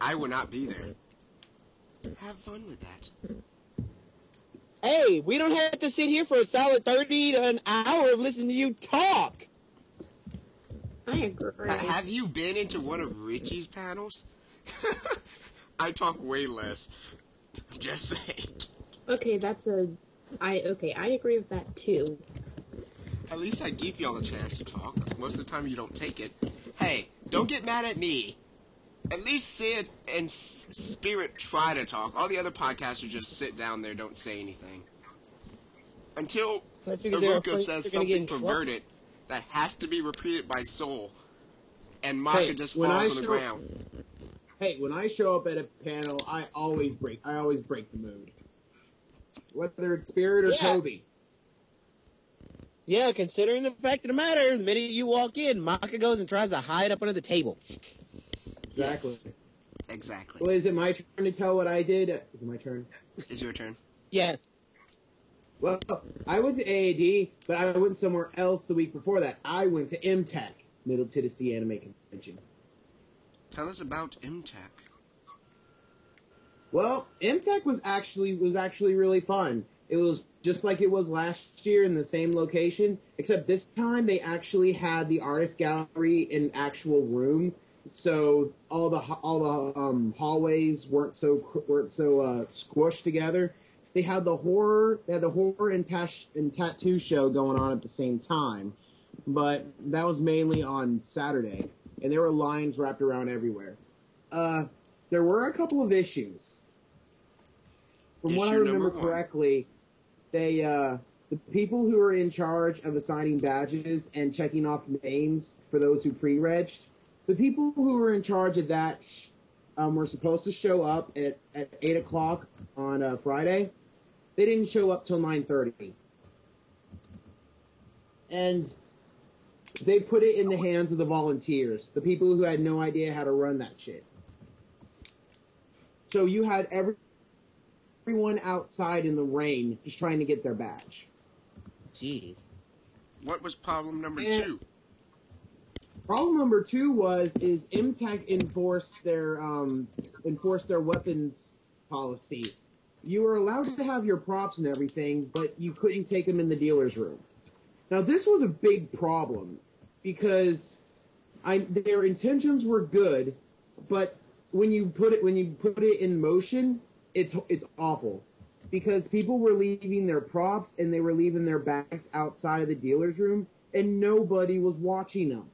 I will not be there. Have fun with that. Hey, we don't have to sit here for a solid 30 to an hour of listening to you talk. I agree. Have you been into one of Richie's panels? I talk way less. Just saying. Okay, I agree with that too. At least I give y'all a chance to talk. Most of the time you don't take it. Hey, don't get mad at me. At least Sid and Spirit try to talk. All the other podcasters just sit down there, don't say anything. Until Aruka says something perverted that has to be repeated by Soul. And Maka just falls on the ground. Hey, when I show up at a panel, I always break the mood. Whether it's Spirit or Toby. Yeah, considering the fact of the matter, the minute you walk in, Maka goes and tries to hide up under the table. Exactly. Yes. Exactly. Well, is it my turn to tell what I did? Is it my turn? It's your turn. Yes. Well, I went to AAD, but I went somewhere else the week before that. I went to MTech, Middle Tennessee Anime Convention. Tell us about MTech. Well, MTech was actually really fun. It was just like it was last year in the same location, except this time they actually had the artist gallery in actual room. So all the hallways weren't so squished together. They had the horror and tattoo show going on at the same time, but that was mainly on Saturday, and there were lines wrapped around everywhere. There were a couple of issues. From what I remember correctly, the people who were in charge of assigning badges and checking off names for those who pre-regged, the people who were in charge of that were supposed to show up at 8 o'clock on Friday. They didn't show up till 9:30. And they put it in the hands of the volunteers, the people who had no idea how to run that shit. So you had everyone outside in the rain just trying to get their badge. Jeez. What was problem number 2? Problem number 2 is MTech enforced their weapons policy. You were allowed to have your props and everything, but you couldn't take them in the dealer's room. Now, this was a big problem because their intentions were good, but when you put it in motion, it's awful because people were leaving their props and they were leaving their bags outside of the dealer's room, and nobody was watching them.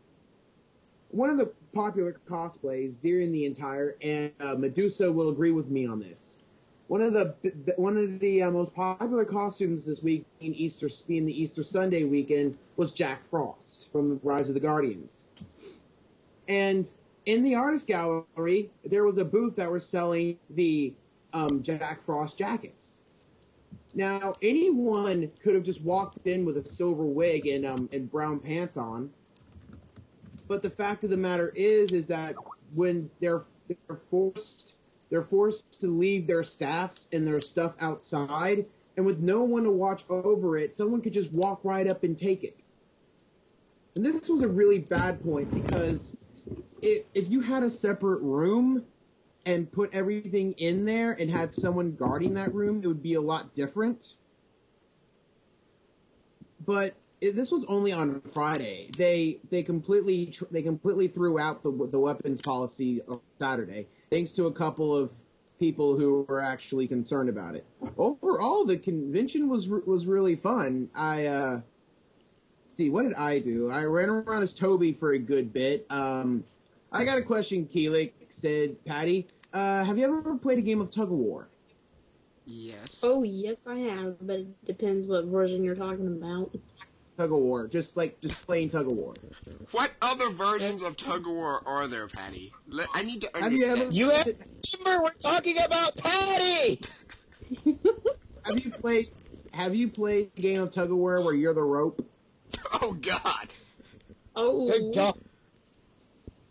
One of the popular cosplays during the entire, and Medusa will agree with me on this. One of the most popular costumes this week, being the Easter Sunday weekend, was Jack Frost from Rise of the Guardians. And in the artist gallery, there was a booth that was selling the Jack Frost jackets. Now, anyone could have just walked in with a silver wig and brown pants on. But the fact of the matter is that when they're forced to leave their staffs and their stuff outside, and with no one to watch over it, someone could just walk right up and take it. And this was a really bad point because if you had a separate room and put everything in there and had someone guarding that room, it would be a lot different. But this was only on Friday. They completely threw out the weapons policy on Saturday, thanks to a couple of people who were actually concerned about it. Overall, the convention was really fun. See, what did I do? I ran around as Toby for a good bit. I got a question, Keelik said, Patty. Have you ever played a game of Tug of War? Yes. Oh, yes, I have, but it depends what version you're talking about. Tug of War, just plain Tug of War. What other versions of Tug of War are there, Patty? I need to understand. Remember, we're talking about Patty! Have you played a game of Tug of War where you're the rope? Oh, God. Oh. Good God.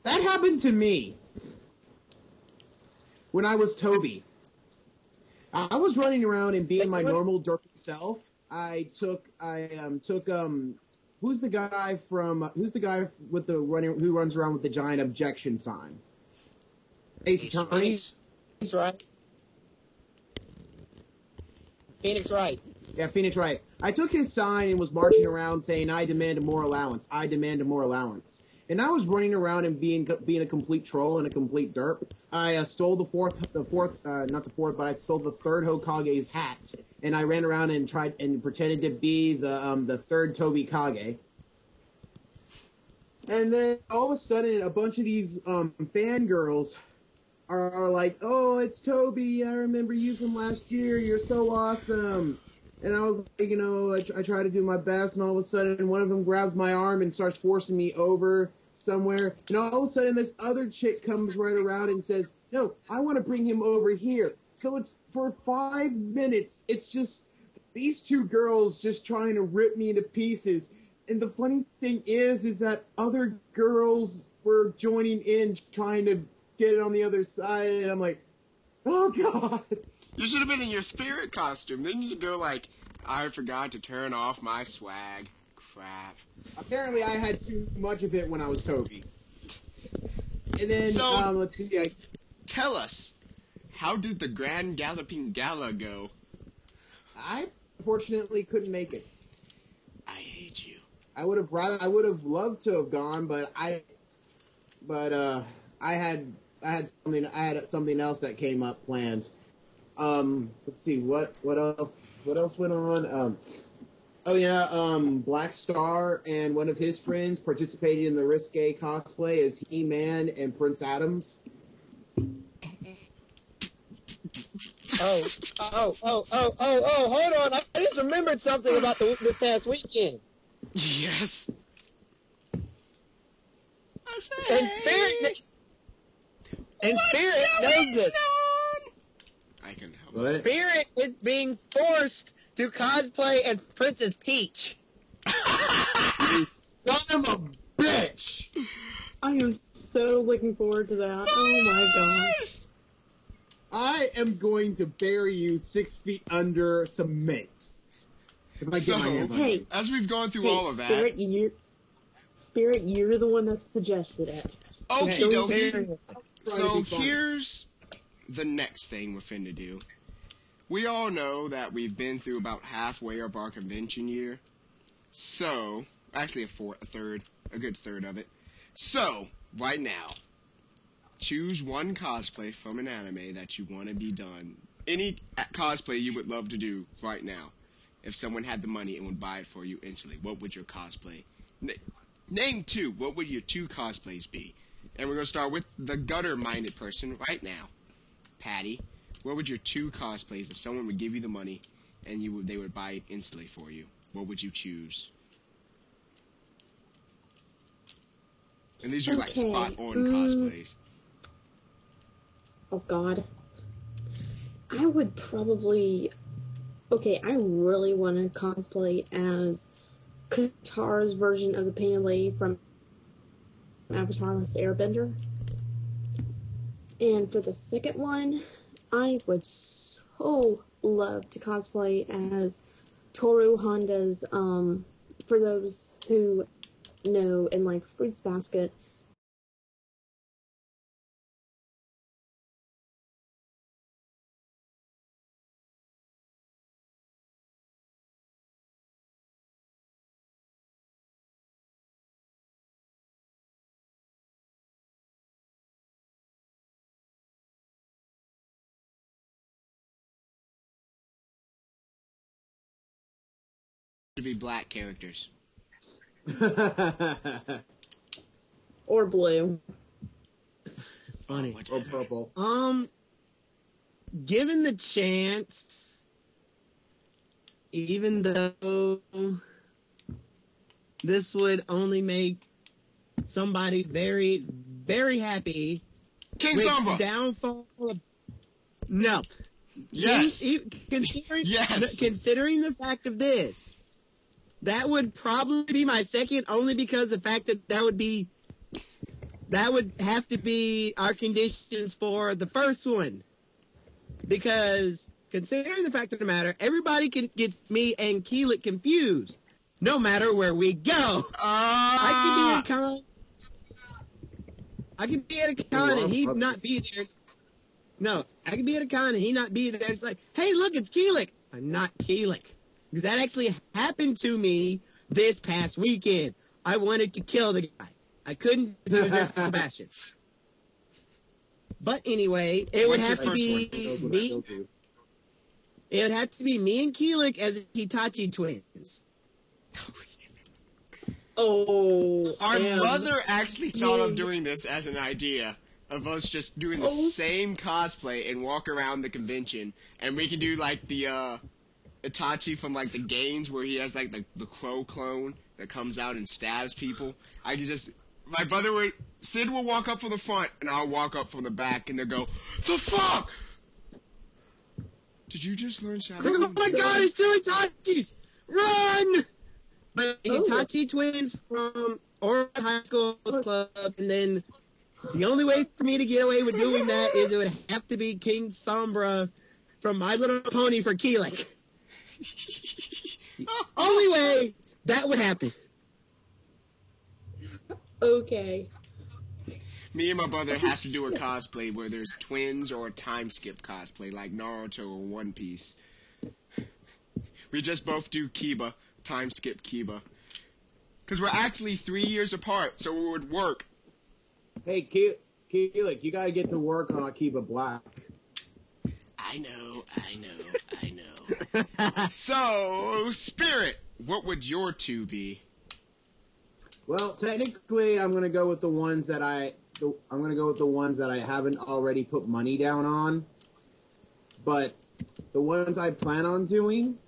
That happened to me when I was Toby. I was running around and being my normal derpy self. I took who's the guy with the who runs around with the giant objection sign? Ace Attorney. Phoenix Wright. Phoenix Wright. Yeah, Phoenix Wright. I took his sign and was marching around saying, "I demand more allowance. I demand more allowance." And I was running around and being a complete troll and a complete derp. I stole the third Hokage's hat, and I ran around and tried and pretended to be the third Toby Kage. And then all of a sudden, a bunch of these fangirls are like, "Oh, it's Toby! I remember you from last year. You're so awesome!" And I was like, I try to do my best, and all of a sudden, one of them grabs my arm and starts forcing me over somewhere. And all of a sudden, this other chick comes right around and says, "No, I want to bring him over here." So it's for 5 minutes. It's just these two girls just trying to rip me into pieces. And the funny thing is that other girls were joining in, trying to get it on the other side. And I'm like, oh, God. You should have been in your spirit costume. Then you could go like, I forgot to turn off my swag. Crap. Apparently, I had too much of it when I was Toby. And then, let's see. Tell us, how did the Grand Galloping Gala go? I unfortunately couldn't make it. I hate you. I would have loved to have gone, but I had something else that came up planned. Let's see, what else went on? Black Star and one of his friends participated in the risque cosplay as He-Man and Prince Adams. Hold on. I just remembered something about this past weekend. Yes. And Spirit knows this. I can help. What? Spirit is being forced to cosplay as Princess Peach. You son of a bitch! I am so looking forward to that. Oh my gosh. I am going to bury you 6 feet under cement. If I get my hands on you. As we've gone through all of that. Spirit, you're the one that suggested it. Okie dokie. So be fun. here's the next thing we're finna do. We all know that we've been through about halfway of our convention year. So, actually a good third of it. So, right now, choose one cosplay from an anime that you want to be done. Any cosplay you would love to do right now. If someone had the money and would buy it for you instantly, what would your cosplay? Name two. What would your two cosplays be? And we're going to start with the gutter-minded person right now. Patty, what would your two cosplays, if someone would give you the money and they would buy it instantly for you, what would you choose? And these are like spot-on cosplays. Oh, God. I would probably... Okay, I really want to cosplay as Katara's version of the Painted Lady from Avatar: Last Airbender. And for the second one, I would so love to cosplay as Toru Honda's, for those who know, in like Fruits Basket, To be black characters. or blue. Funny. Or purple. Given the chance, even though this would only make somebody very, very happy. King with Sombra! the downfall of... No. Yes! Considering the fact of this, that would probably be my second, only because the fact that would have to be our conditions for the first one. Because considering the fact of the matter, everybody gets me and Keelik confused, no matter where we go. I can be at a con and he not be there. No, I can be at a con and he not be there. It's like, hey, look, it's Keelik. I'm not Keelik. Because that actually happened to me this past weekend. I wanted to kill the guy. I couldn't because it was just Sebastian. But anyway, it would have to be me. It would have to be me and Keelik as Hitachi twins. Oh. Our mother actually thought of doing this as an idea. Of us just doing the same cosplay and walk around the convention. And we could do like the Itachi from like the games where he has like the crow clone that comes out and stabs people. I could just... My brother Sid will walk up from the front and I'll walk up from the back and they'll go, the fuck? Did you just learn Shadow? Oh my god, it's two Itachis! Run! But the Itachi twins from Oregon High School Club, and then the only way for me to get away with doing that is it would have to be King Sombra from My Little Pony for Keelik. Only way that would happen. Okay. Me and my brother have to do a cosplay where there's twins or a time skip cosplay like Naruto or One Piece. We just both do Kiba, time skip Kiba. Because we're actually 3 years apart, so it would work. Hey, Keelik, you gotta get to work on Akiba Black. I know. So, Spirit, what would your two be? Well, technically, I'm gonna go with the ones that I haven't already put money down on. But the ones I plan on doing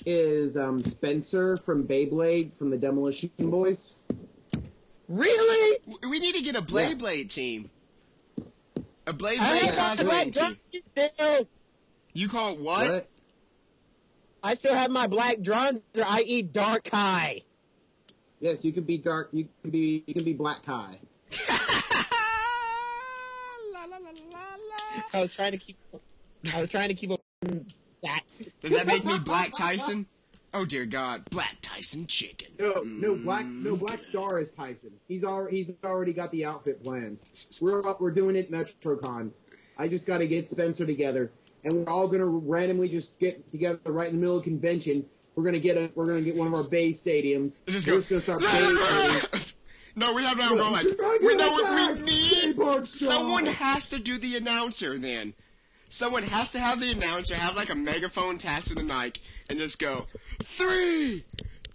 is Spencer from Beyblade from the Demolition Boys. Really? We need to get a Blade team. A Blade I cosplay team. still, You call it what? I still have my black Dronzer, i.e. Dark Kai. Yes, you can be dark. You can be Black Kai. I was trying to keep up that. Does that make me Black Tyson? Oh dear God, Black Tyson chicken. No, Black Star is Tyson. He's already got the outfit planned. We're doing it MetroCon. I just got to get Spencer together, and we're all gonna randomly just get together right in the middle of convention We're gonna get one of our Bay stadiums. Just We're go. just gonna start paying. No, we have to go like. We need. Someone has to do the announcer then. Someone has to have the announcer have like a megaphone attached to the mic and just go 3,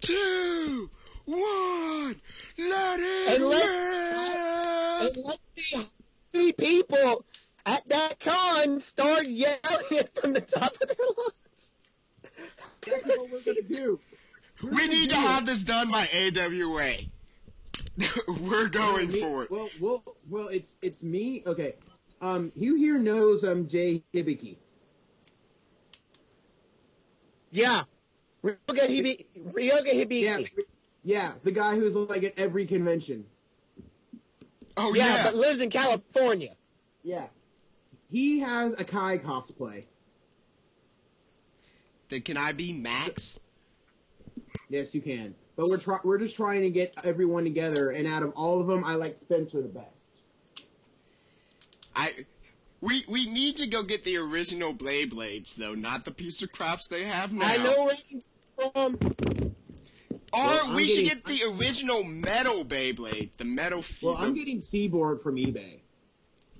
2, 1. Let it And rip. let's see how many people at that con start yelling it from the top of their lungs. That's what we're gonna do. We need to have this done by AWA. We're going for it. Well, it's me. Okay. Who here knows Jay Hibiki? Yeah. Ryoga Hibiki. Yeah, the guy who's like at every convention. Oh Yeah, but lives in California. Yeah. He has a Kai cosplay. Then can I be Max? Yes, you can. But we're just trying to get everyone together, and out of all of them, I like Spencer the best. We need to go get the original Blades, though, not the piece of craps they have now. I know where he's from. Or we should get the original metal Beyblade, the metal. Well, I'm getting Seaboard from eBay.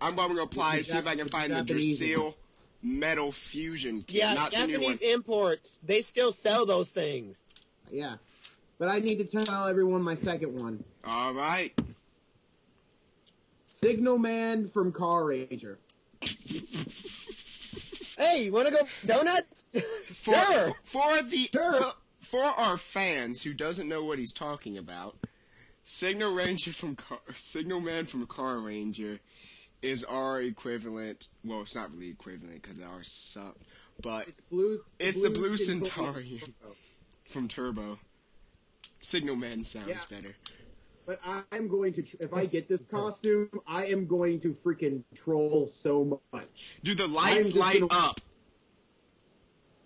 I'm going to apply and see if I can find the Drasil metal fusion kit, Yeah, not the new one. Japanese imports. They still sell those things. Yeah. But I need to tell everyone my second one. All right. Signal Man from Car Ranger. Hey, you want to go donuts? Sure. For our fans who doesn't know what he's talking about, Signal Man from Car Ranger is our equivalent. Well, it's not really equivalent because ours sucked, but it's the Blue Centauri from Turbo. Signal Man sounds better. But I'm going to, if I get this costume, I am going to freaking troll so much. Do the lights light up?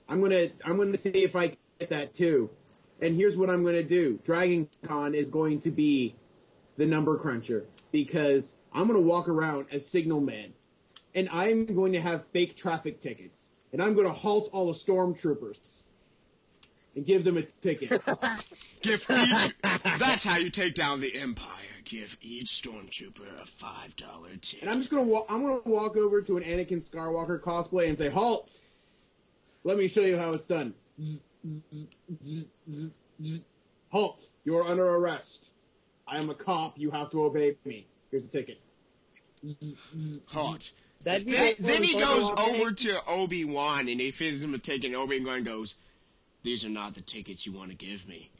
I'm gonna see if I can get that too. And here's what I'm gonna do. Dragon Con is going to be the number cruncher because I'm gonna walk around as Signal Man, and I'm going to have fake traffic tickets, and I'm gonna halt all the stormtroopers and give them a ticket. That's how you take down the Empire. Give each stormtrooper a $5 tip. And I'm just gonna walk over to an Anakin Skywalker cosplay and say, "Halt! Let me show you how it's done. Halt! You are under arrest. I am a cop. You have to obey me. Here's the ticket." Halt. Then he goes over to Obi-Wan and he feeds him a ticket, and Obi-Wan goes, "These are not the tickets you want to give me."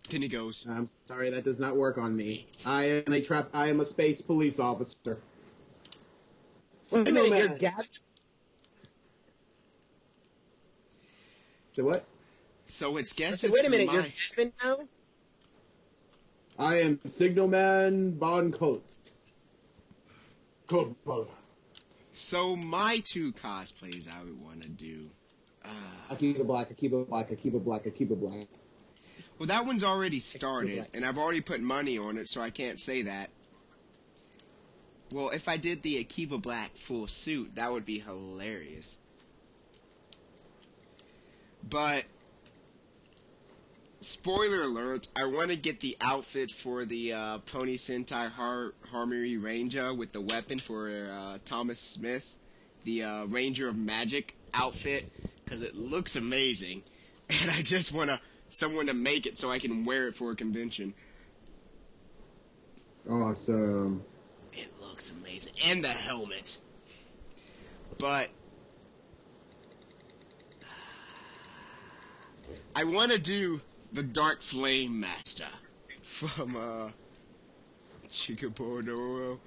Then he goes, "I'm sorry, that does not work on me. I am a space police officer." Wait a minute, you're gapped? So what? So it's wait a minute, you're gapping now? I am Signalman Von Colt. So my two cosplays I would want to do. I keep it black, I keep it black, I keep it black, I keep it black. Well, that one's already started, and I've already put money on it, so I can't say that. Well, if I did the Akiva Black full suit, that would be hilarious. But, spoiler alert, I want to get the outfit for the Pony Sentai Harmony Ranger with the weapon for Thomas Smith, the Ranger of Magic outfit, because it looks amazing, and I just want someone to make it so I can wear it for a convention. Awesome. It looks amazing. And the helmet. But I want to do the Dark Flame Master from Chikaboro.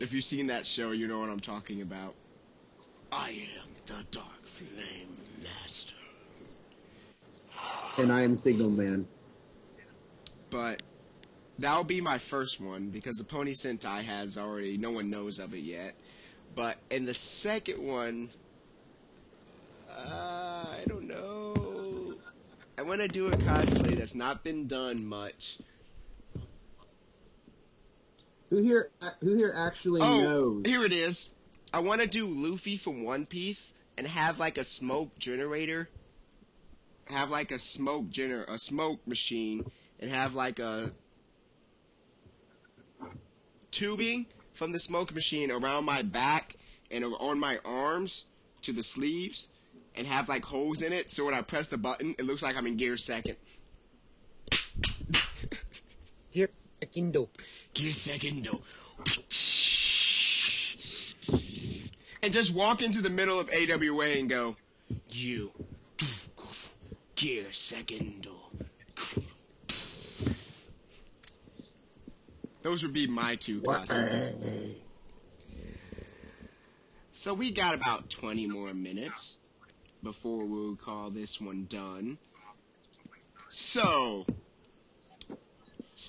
If you've seen that show, you know what I'm talking about. I am the Dark Flame Master. And I am Signal Man. But that'll be my first one, because the Pony Sentai has already, no one knows of it yet. But in the second one, I don't know. I want to do a cosplay that's not been done much. Who here actually knows? Here it is. I want to do Luffy from One Piece, and have like a smoke generator. Have like a smoke machine, and have like a tubing from the smoke machine around my back and on my arms to the sleeves, and have like holes in it, so when I press the button, it looks like I'm in gear second. Gear secondo. Gear secondo. And just walk into the middle of AWA and go, you, gear secondo. Those would be my two cosplays. So we got about 20 more minutes before we'll call this one done. So,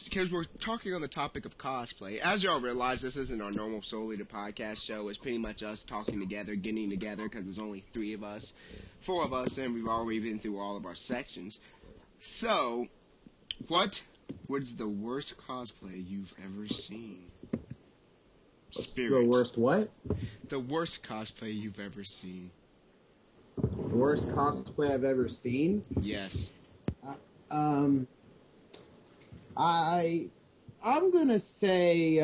because we're talking on the topic of cosplay, as y'all realize, this isn't our normal solely the podcast show. It's pretty much us talking together, getting together, because there's only 4 of us, and we've already been through all of our sections. So, what was the worst cosplay you've ever seen? Spirit. The worst what? The worst cosplay you've ever seen. The worst cosplay I've ever seen? Yes. I'm gonna say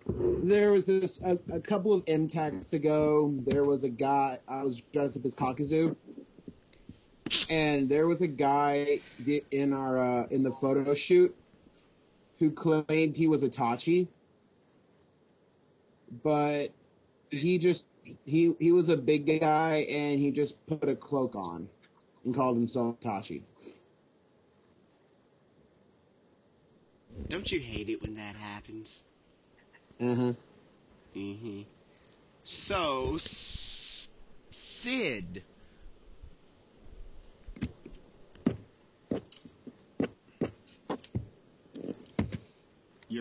there was a couple of MTACs ago. There was a guy. I was dressed up as Kakuzu, and there was a guy in the photo shoot who claimed he was Itachi, but he was a big guy and he just put a cloak on and called himself Itachi. Don't you hate it when that happens? Uh-huh. Mm-hmm. So, Sid.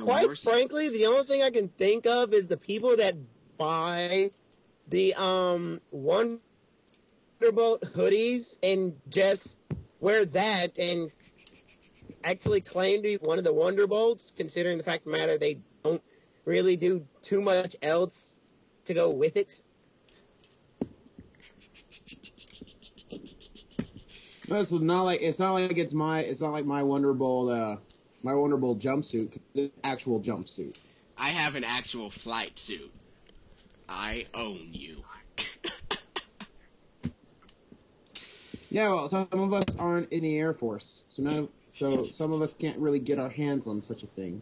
Quite frankly, the only thing I can think of is the people that buy the Wonderbolt hoodies and just wear that and actually claim to be one of the Wonderbolts, considering the fact of the matter they don't really do too much else to go with it. No, it's not like my Wonderbolt jumpsuit. It's an actual jumpsuit. I have an actual flight suit. I own you. Yeah, well, some of us aren't in the Air Force, so some of us can't really get our hands on such a thing.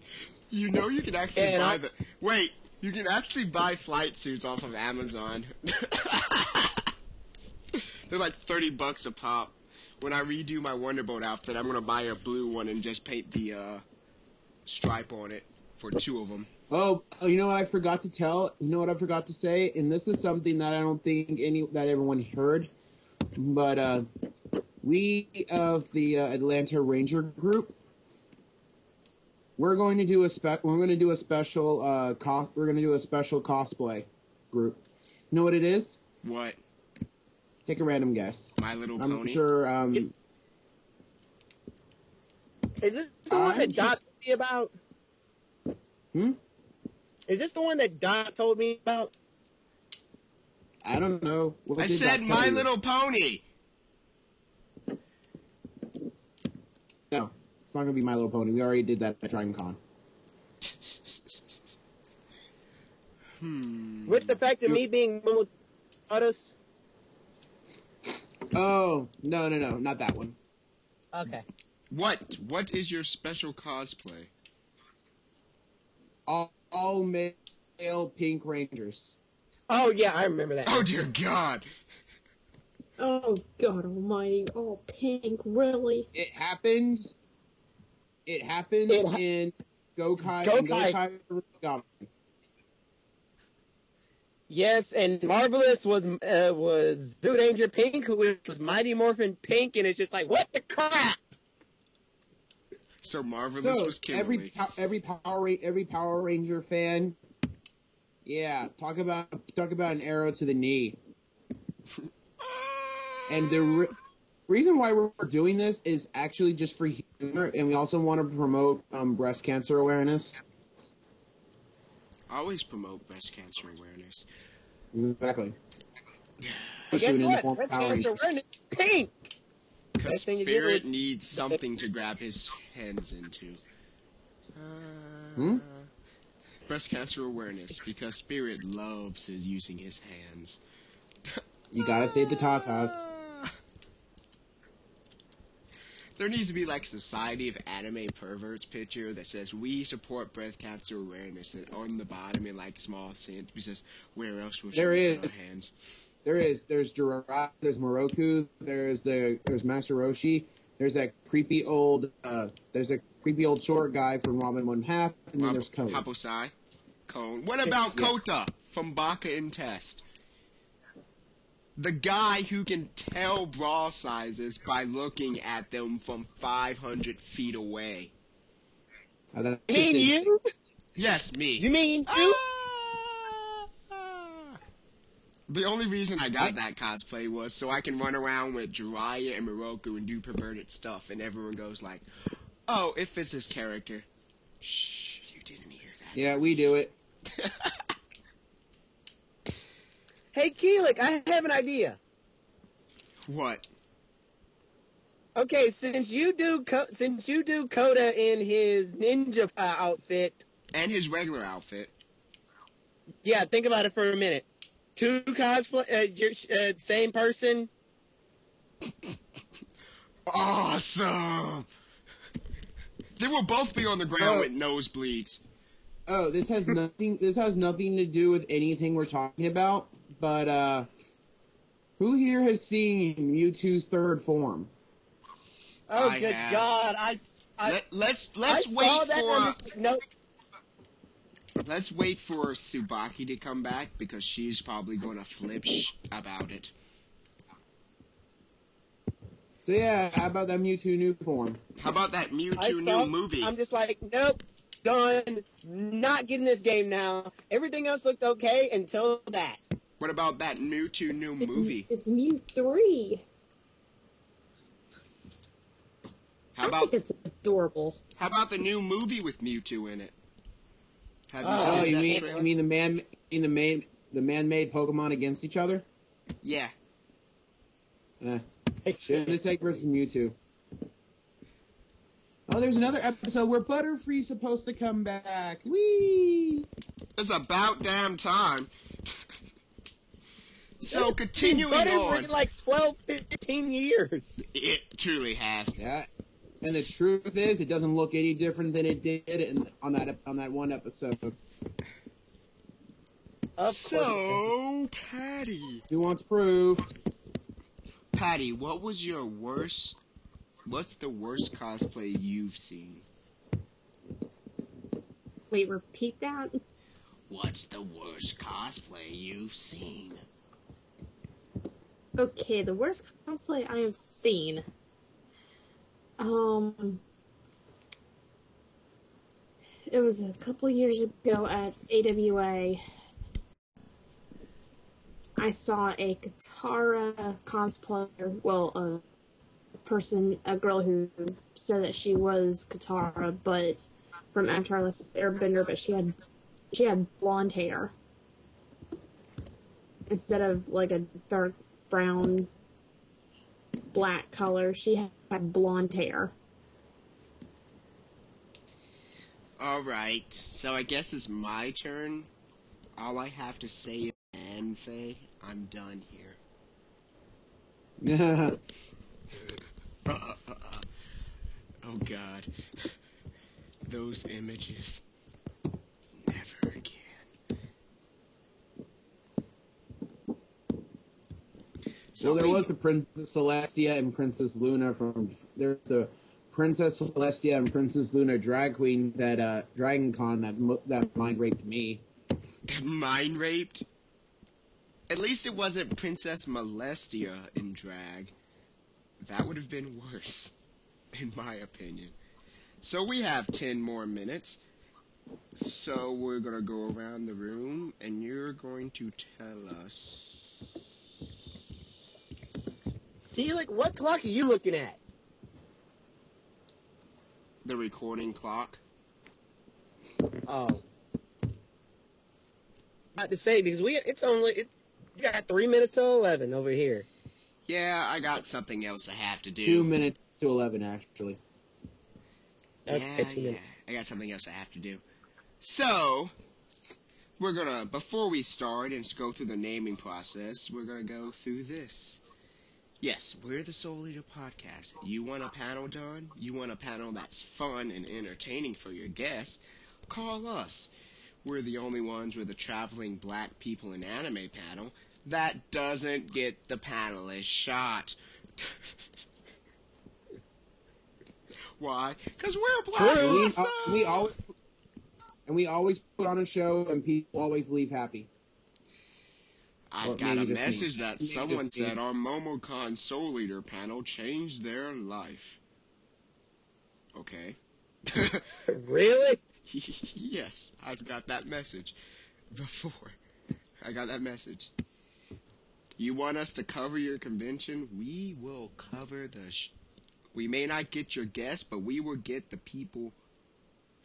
You know, you can actually you can actually buy flight suits off of Amazon. They're like $30 a pop. When I redo my Wonderbolt outfit, I'm gonna buy a blue one and just paint the stripe on it for 2 of them. Oh, you know what I forgot to tell? You know what I forgot to say? And this is something that I don't think that everyone heard. But we of the Atlanta Ranger group, we're going to do a special cosplay group. You know what it is? What? Take a random guess. My Little Pony. I'm sure. Is this the one that Doc told me about? Is this the one that Doc told me about? I don't know. I said My Little Pony. No, it's not going to be My Little Pony. We already did that at Dragon Con. With the fact of me being Momotadas? Oh, no, not that one. Okay. What is your special cosplay? All male Pink Rangers. Oh, yeah, I remember that. Oh, dear God. Oh, God almighty. Oh, pink, really? It happened in Gokai. Yes, and Marvelous was Zoo Danger Pink, which was Mighty Morphin Pink, and it's just like, what the crap? So Marvelous was Kimberly. Every Power Ranger fan, yeah, talk about an arrow to the knee. And the reason why we're doing this is actually just for humor, and we also want to promote breast cancer awareness. Always promote breast cancer awareness. Exactly. But guess Doing what? uniform Breast Power cancer Rangers. awareness is pink. Because Best thing to do Spirit is- needs something to grab his hands into. Hmm? Breast cancer awareness, because Spirit loves his using his hands. You gotta save the tatas. There needs to be like Society of Anime Perverts picture that says we support breast cancer awareness, and on the bottom in like small sand it says where else would There we put is. our hands? There's Jiraiya, there's Moroku, there's Master Roshi, there's that creepy old short guy from Robin 1/2, and then there's Code. Haposai, Cone. What about Yes. Kota from Baka and Test? The guy who can tell bra sizes by looking at them from 500 feet away. You mean you? Yes, me. You mean you? The only reason I got that cosplay was so I can run around with Jiraiya and Moroku and do perverted stuff, and everyone goes like, "Oh, it fits his character." Shh, you didn't hear that. Yeah, we do it. Hey, Keelik, I have an idea. What? Okay, since you do Coda in his ninja outfit, And his regular outfit. yeah, think about it for a minute. Two cosplay, same person. Awesome! They will both be on the ground with nosebleeds. Oh, this has nothing to do with anything we're talking about, but who here has seen Mewtwo's third form? Oh, I good have. God! Let's I wait saw that and I'm for just like, nope. let's wait for Tsubaki to come back because she's probably gonna flip about it. So yeah, how about that Mewtwo new form? How about that I Mewtwo saw. new movie? I'm just like, nope, done. Not getting this game now. Everything else looked okay until that. What about that Mewtwo new movie? It's Mew 3. How I about think it's adorable. how about the new movie with Mewtwo in it? Have you Oh, seen you that mean trailer? the man-made Pokemon against each other? Yeah. Shinesek versus Mewtwo. Oh, there's another episode where Butterfree's supposed to come back. Whee! It's about damn time. So continuing Butter on, for like 12, 15 years. it truly has. Yeah. And the truth is, it doesn't look any different than it did on that one episode. Of course. So, Patty. Who wants proof? Patty, what's the worst cosplay you've seen? Wait, repeat that? What's the worst cosplay you've seen? Okay, the worst cosplay I have seen. It was a couple years ago at AWA. I saw a Katara cosplayer, well, a girl who said that she was Katara, but from Avatar: The Last Airbender, but she had blonde hair instead of like a dark brown, black color. She had blonde hair. Alright, so I guess it's my turn. All I have to say is, Anfei, I'm done here. Oh god. Those images. Never again. So Well, there was the Princess Celestia and Princess Luna there's a Princess Celestia and Princess Luna drag queen that Dragon Con that mind raped me. mind raped? At least it wasn't Princess Molestia in drag. That would have been worse, in my opinion. So we have 10 more minutes. So we're going to go around the room, and you're going to tell us... Keelik, what clock are you looking at? the recording clock. Oh. About to say, because You got 3 minutes till 11 over here. Yeah, I got something else I have to do. 2 minutes to 11, actually. Okay, 2 minutes. I got something else I have to do. So, we're gonna, before we start and go through the naming process, we're gonna go through this. Yes, we're the Soul Leader Podcast. You want a panel done? You want a panel that's fun and entertaining for your guests? Call us. We're the only ones with a traveling black people in anime panel that doesn't get the panelist shot. Why? Because we're black and awesome. We always put on a show, and people always leave happy. I've got a message that someone said our MomoCon Soul Leader panel changed their life. Okay. Really? Yes, I've got that message before. I got that message. You want us to cover your convention? We will cover the we may not get your guests, but we will get the people.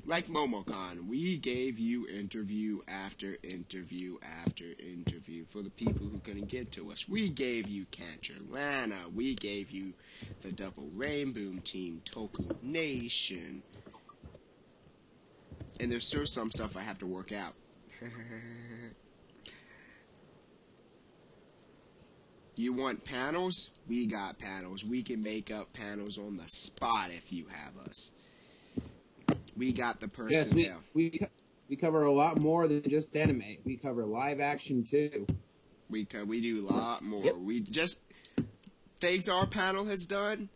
Like MomoCon, we gave you interview after interview after interview for the people who couldn't get to us. We gave you Cancer Lana. We gave you the Double Rainbow Team, Toku Nation. And there's still some stuff I have to work out. You want panels? We got panels. We can make up panels on the spot if you have us. We got the personnel. Yes, we cover a lot more than just anime. We cover live action too. We do a lot more. Yep. We just things our panel has done.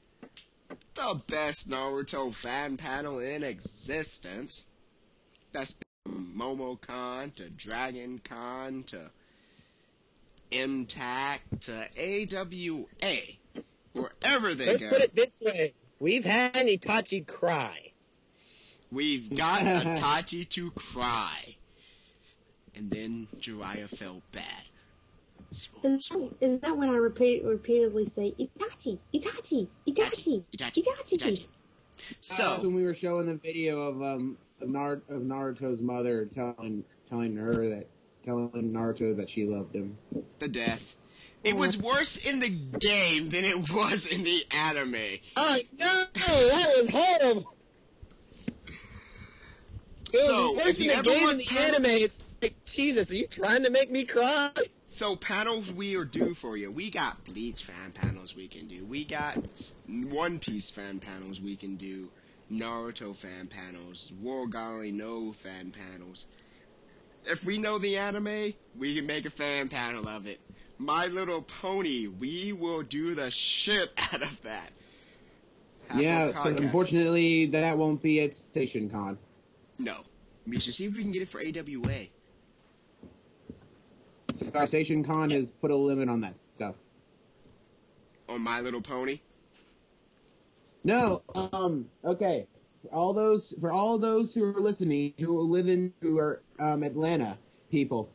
The best Naruto fan panel in existence. That's been MomoCon to DragonCon to MTAC to AWA. Wherever they Let's go. put it this way. We've had Itachi cry. We've got Itachi to cry. And then Jiraiya felt bad. Is that when I repeatedly say, Itachi, Itachi, Itachi, Itachi? So, when we were showing the video of Naruto's mother telling Naruto that she loved him. the death. It was worse in the game than it was in the anime. Oh, no! That was horrible! So, Worse if in you the ever game want and the panel- anime, it's like, Jesus, are you trying to make me cry? So panels we are due for you. We got Bleach fan panels we can do. We got One Piece fan panels we can do. Naruto fan panels. World Golly No fan panels. If we know the anime, we can make a fan panel of it. My Little Pony, we will do the shit out of that. Yeah, so unfortunately that won't be at Station Con. No. We should see if we can get it for AWA. Station Con has put a limit on that stuff. On My Little Pony? No, okay. For all those who are listening, who are Atlanta people,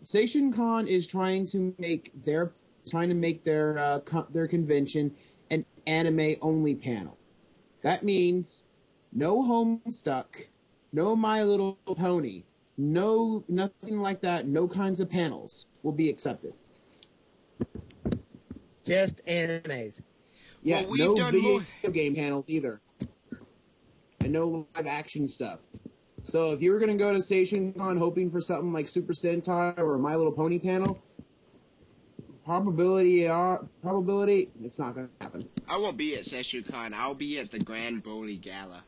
Station Con is trying to make their convention an anime only panel. That means no Homestuck, no My Little Pony, no nothing like that. No kinds of panels will be accepted. Just animes. Yeah, Well, we've no done video more. game panels either. And no live action stuff. So if you were going to go to Station Con hoping for something like Super Sentai or My Little Pony panel, probability, it's not going to happen. I won't be at SeshuCon. I'll be at the Grand Bowling Gala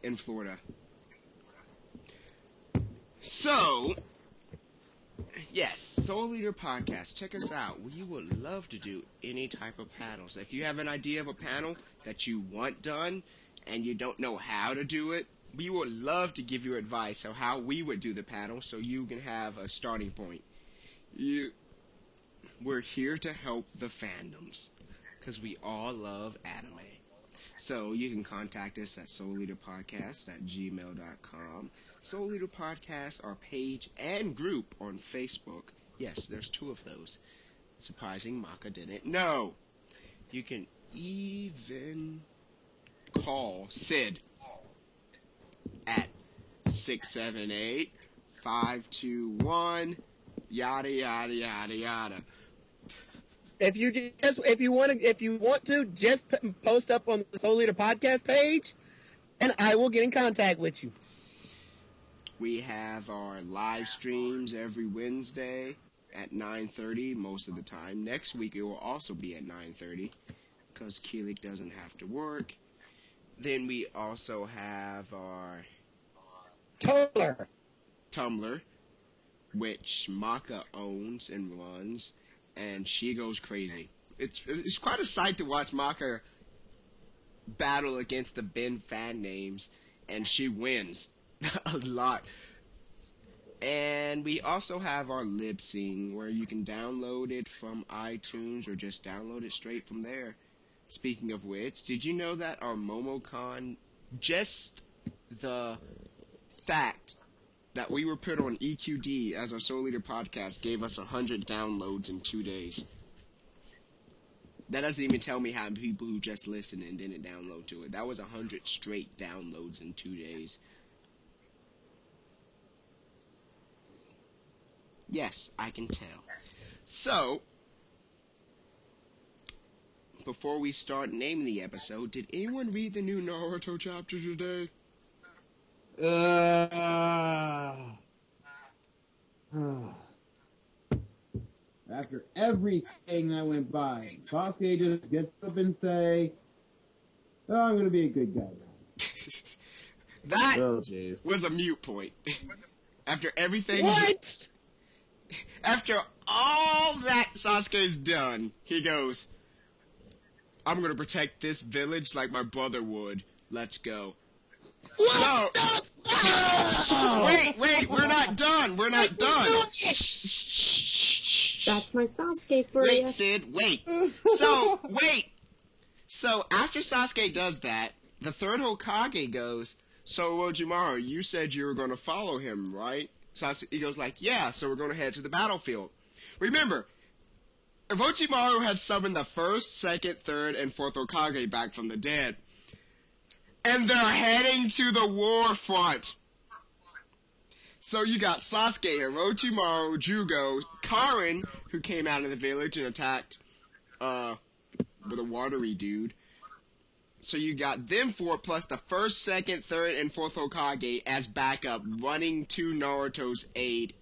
in Florida. So, yes, Soul Leader Podcast. Check us out. We would love to do any type of panels. If you have an idea of a panel that you want done and you don't know how to do it, we would love to give you advice on how we would do the panel so you can have a starting point. We're here to help the fandoms because we all love anime. So you can contact us at soulleaderpodcast@gmail.com. Soul Leader Podcast, our page and group on Facebook. Yes, there's 2 of those. Surprising Maka didn't know. You can even call Sid at 678-521 Yada yada yada yada. If you want to, just post up on the Soul Leader podcast page, and I will get in contact with you. We have our live streams every Wednesday at 9:30 most of the time. Next week it will also be at 9:30 because Keelik doesn't have to work. Then we also have our Tumblr, which Maka owns and runs, and she goes crazy. It's quite a sight to watch Maka battle against the Ben fan names, and she wins a lot. And we also have our Libsyn, where you can download it from iTunes or just download it straight from there. Speaking of which, did you know that our MomoCon, just the fact that we were put on EQD as our Soul Leader podcast gave us 100 downloads in 2 days? That doesn't even tell me how many people who just listened and didn't download to it. That was 100 straight downloads in 2 days. Yes, I can tell. So, before we start naming the episode, did anyone read the new Naruto chapter today? After everything that went by, Sasuke just gets up and say, "Oh, I'm gonna be a good guy now." That Oh, was a mute point. After everything... What? After all that Sasuke's done, he goes, "I'm gonna protect this village like my brother would. Let's go." What So, wait, we're not done. That's my Sasuke for Wait, you. Sid, wait. So, after Sasuke does that, the third Hokage goes, "So, Orochimaru, you said you were gonna follow him, right?" Sasuke goes like, "Yeah, so we're gonna head to the battlefield." Remember, Orochimaru had summoned the first, second, third, and fourth Hokage back from the dead. And they're heading to the war front. So you got Sasuke, Orochimaru, Jugo, Karin, who came out of the village and attacked, with a watery dude. So you got them four plus the first, second, third, and fourth Hokage as backup, running to Naruto's aid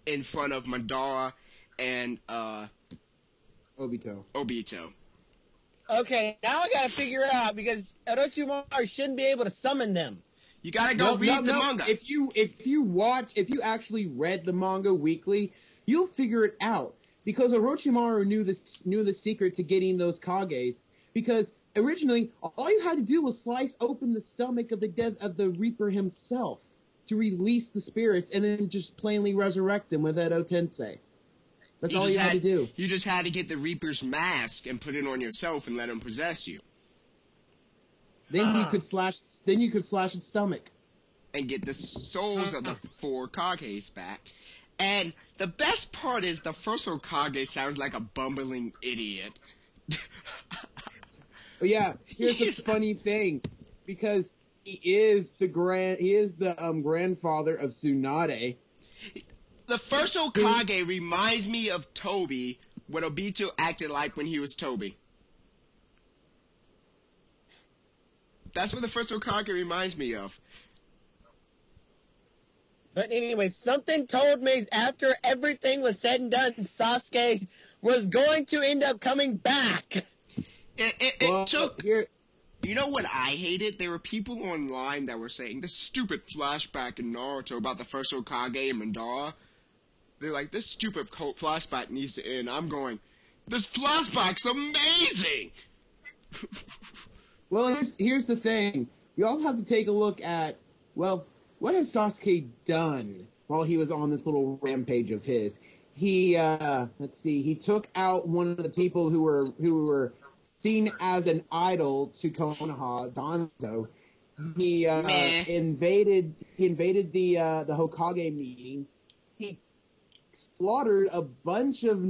in front of Madara and, Obito. Okay, now I gotta figure out, because Orochimaru shouldn't be able to summon them. You gotta go read the manga. If you actually read the manga weekly, you'll figure it out. Because Orochimaru knew the secret to getting those Kages. Because originally, all you had to do was slice open the stomach of the Reaper himself to release the spirits, and then just plainly resurrect them with Edo Tensei. That's all you had to do. You just had to get the Reaper's mask and put it on yourself and let him possess you. Then you could slash its stomach. And get the souls of the four Kages back. And the best part is the first Hokage sounds like a bumbling idiot. But yeah, here's the funny thing. Because he is the grandfather of Tsunade. The first Hokage reminds me of Toby, what Obito acted like when he was Toby. That's what the first Hokage reminds me of. But anyway, something told me after everything was said and done, Sasuke was going to end up coming back. It took... You know what I hated? There were people online that were saying, this stupid flashback in Naruto about the first Hokage and Madara. They're like, this stupid flashback needs to end. I'm going, this flashback's amazing! Well, here's the thing. You also have to take a look at, well, what has Sasuke done while he was on this little rampage of his? He, he took out one of the people who were seen as an idol to Konoha, Danzo. He invaded the Hokage meeting. He slaughtered a bunch of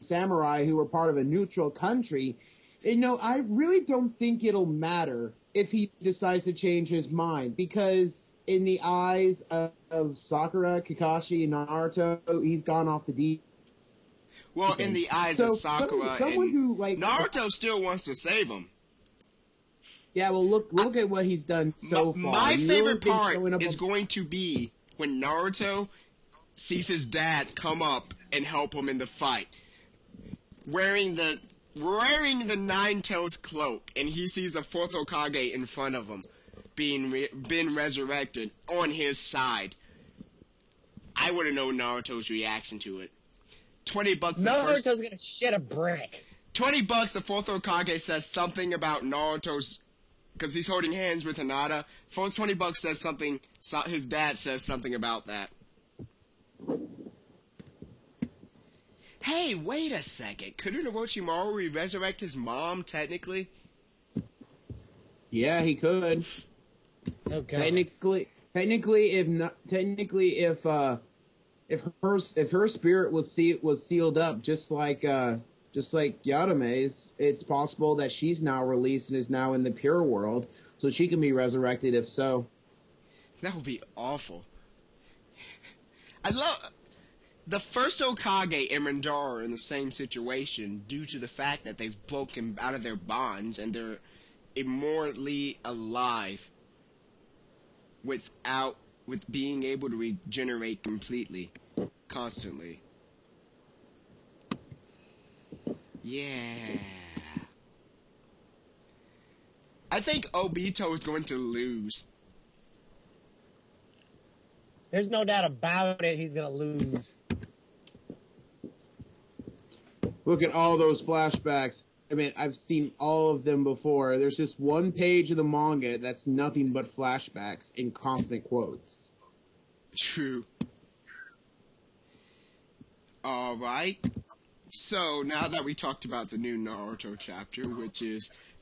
samurai who were part of a neutral country. You know, I really don't think it'll matter if he decides to change his mind, because in the eyes of Sakura, Kakashi, and Naruto, he's gone off the deep. Well, in the eyes of Sakura, someone who like Naruto still wants to save him. Yeah, well, look at what he's done so far. My favorite part is going to be when Naruto sees his dad come up and help him in the fight, wearing the Nine-Tails cloak, and he sees the fourth Hokage in front of him, been resurrected on his side. I want to know Naruto's reaction to it. $20. Naruto's gonna shit a brick. $20. The fourth Hokage says something about Naruto's, because he's holding hands with Hinata. For $20 says something. His dad says something about that. Hey, wait a second. Couldn't Orochimaru resurrect his mom technically? Yeah, he could. Oh God. Technically, if her spirit was sealed up, just like Yadame's, it's possible that she's now released and is now in the pure world, so she can be resurrected. If so, that would be awful. I love the first Hokage and Madara are in the same situation due to the fact that they've broken out of their bonds and they're immortally alive with being able to regenerate completely, constantly. Yeah. I think Obito is going to lose. There's no doubt about it, he's gonna lose. Look at all those flashbacks. I mean, I've seen all of them before. There's just one page of the manga that's nothing but flashbacks in constant quotes. True. Alright. So, now that we talked about the new Naruto chapter, which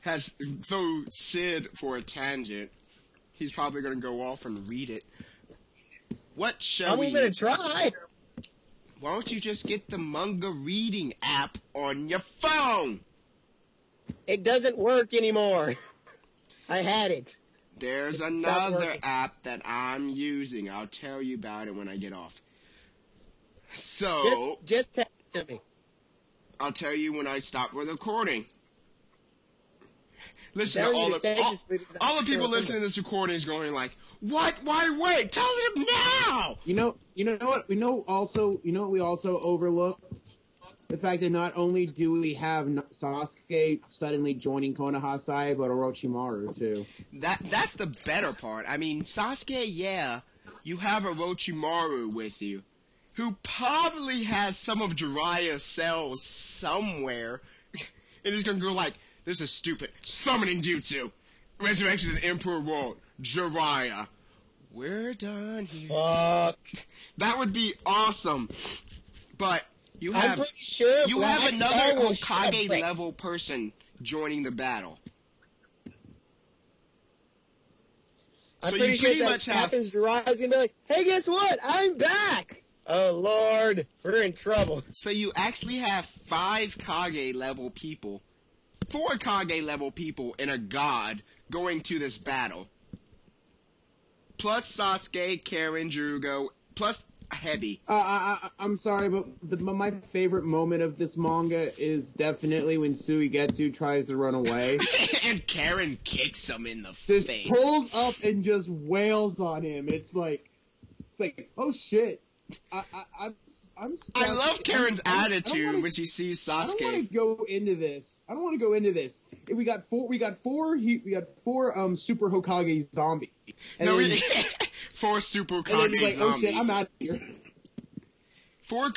has thrown Sid for a tangent, he's probably going to go off and read it. What shall we... I'm going to try! Why don't you just get the manga reading app on your phone? It doesn't work anymore. I had it. There's another app that I'm using. I'll tell you about it when I get off. So... Just text it to me. I'll tell you when I stop recording. Listen to all the people listening to this recording is going like, what? Why wait? Tell them now! You know what? We also overlooked? The fact that not only do we have Sasuke suddenly joining Konohasai, but Orochimaru too. That's the better part. I mean, Sasuke, yeah, you have Orochimaru with you, who probably has some of Jiraiya's cells somewhere, and he's gonna go like, this is stupid. Summoning jutsu. Resurrection of the Emperor World. Jiraiya. We're done here. Fuck. That would be awesome. But you have I'm pretty sure another Hokage level person joining the battle. I'm so pretty you sure pretty that much have happens. Jiraiya's gonna be like, hey, guess what? I'm back! Oh, Lord. We're in trouble. So you actually have 5 Kage level people, 4 Kage level people, and a god going to this battle. Plus Sasuke, Karen, Jugo, plus Hebi. I'm sorry, but my favorite moment of this manga is definitely when Suigetsu tries to run away. And Karen kicks him in the just face. Pulls up and just wails on him. It's like, oh shit. I love Karen's attitude when she sees Sasuke. I don't want to go into this. We got four Super Hokage zombies. No, 4 Super Kage like, zombies. Oh shit, I'm out of here. 4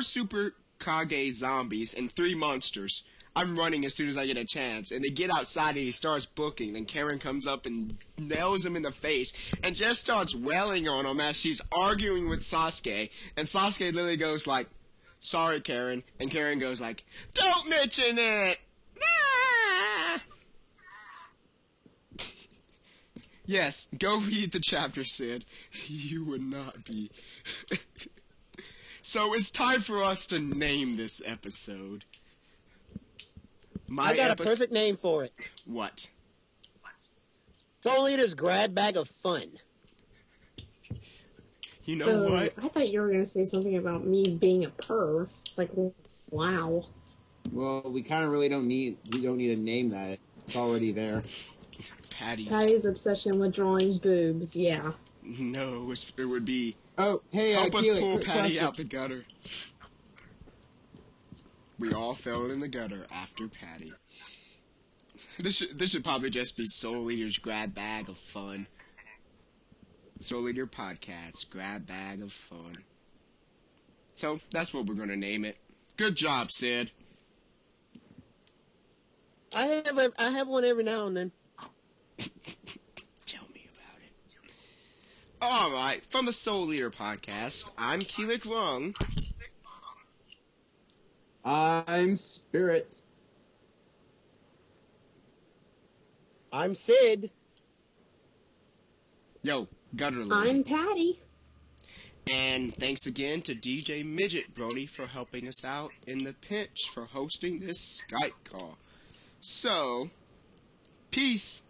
Super Kage zombies and 3 monsters. I'm running as soon as I get a chance. And they get outside and he starts booking. Then Karen comes up and nails him in the face and just starts wailing on him as she's arguing with Sasuke. And Sasuke literally goes like, sorry, Karen. And Karen goes like, don't mention it! Ah! Yes, go read the chapter, Sid. You would not be. So it's time for us to name this episode. I got a perfect name for it. What? Soul Eater's Grad Bag of Fun. You know what? I thought you were going to say something about me being a perv. It's like, wow. Well, we kind of really don't need to name that. It's already there. Patty's obsession with drawing boobs, yeah. No, it would be... Oh, hey, help us Keely, pull quick Patty question. out the gutter. We all fell in the gutter after Patty. This should probably just be Soul Eater's grab bag of fun. Soul Eater Podcast, grab bag of fun. So, that's what we're going to name it. Good job, Sid. I have one every now and then. Tell me about it. Alright, from the Soul Eater Podcast, I'm Keelik Rung. I'm Spirit. I'm Sid. Yo, Gutter Lady. I'm Patty. And thanks again to DJ Midget Brony for helping us out in the pinch for hosting this Skype call. So, peace.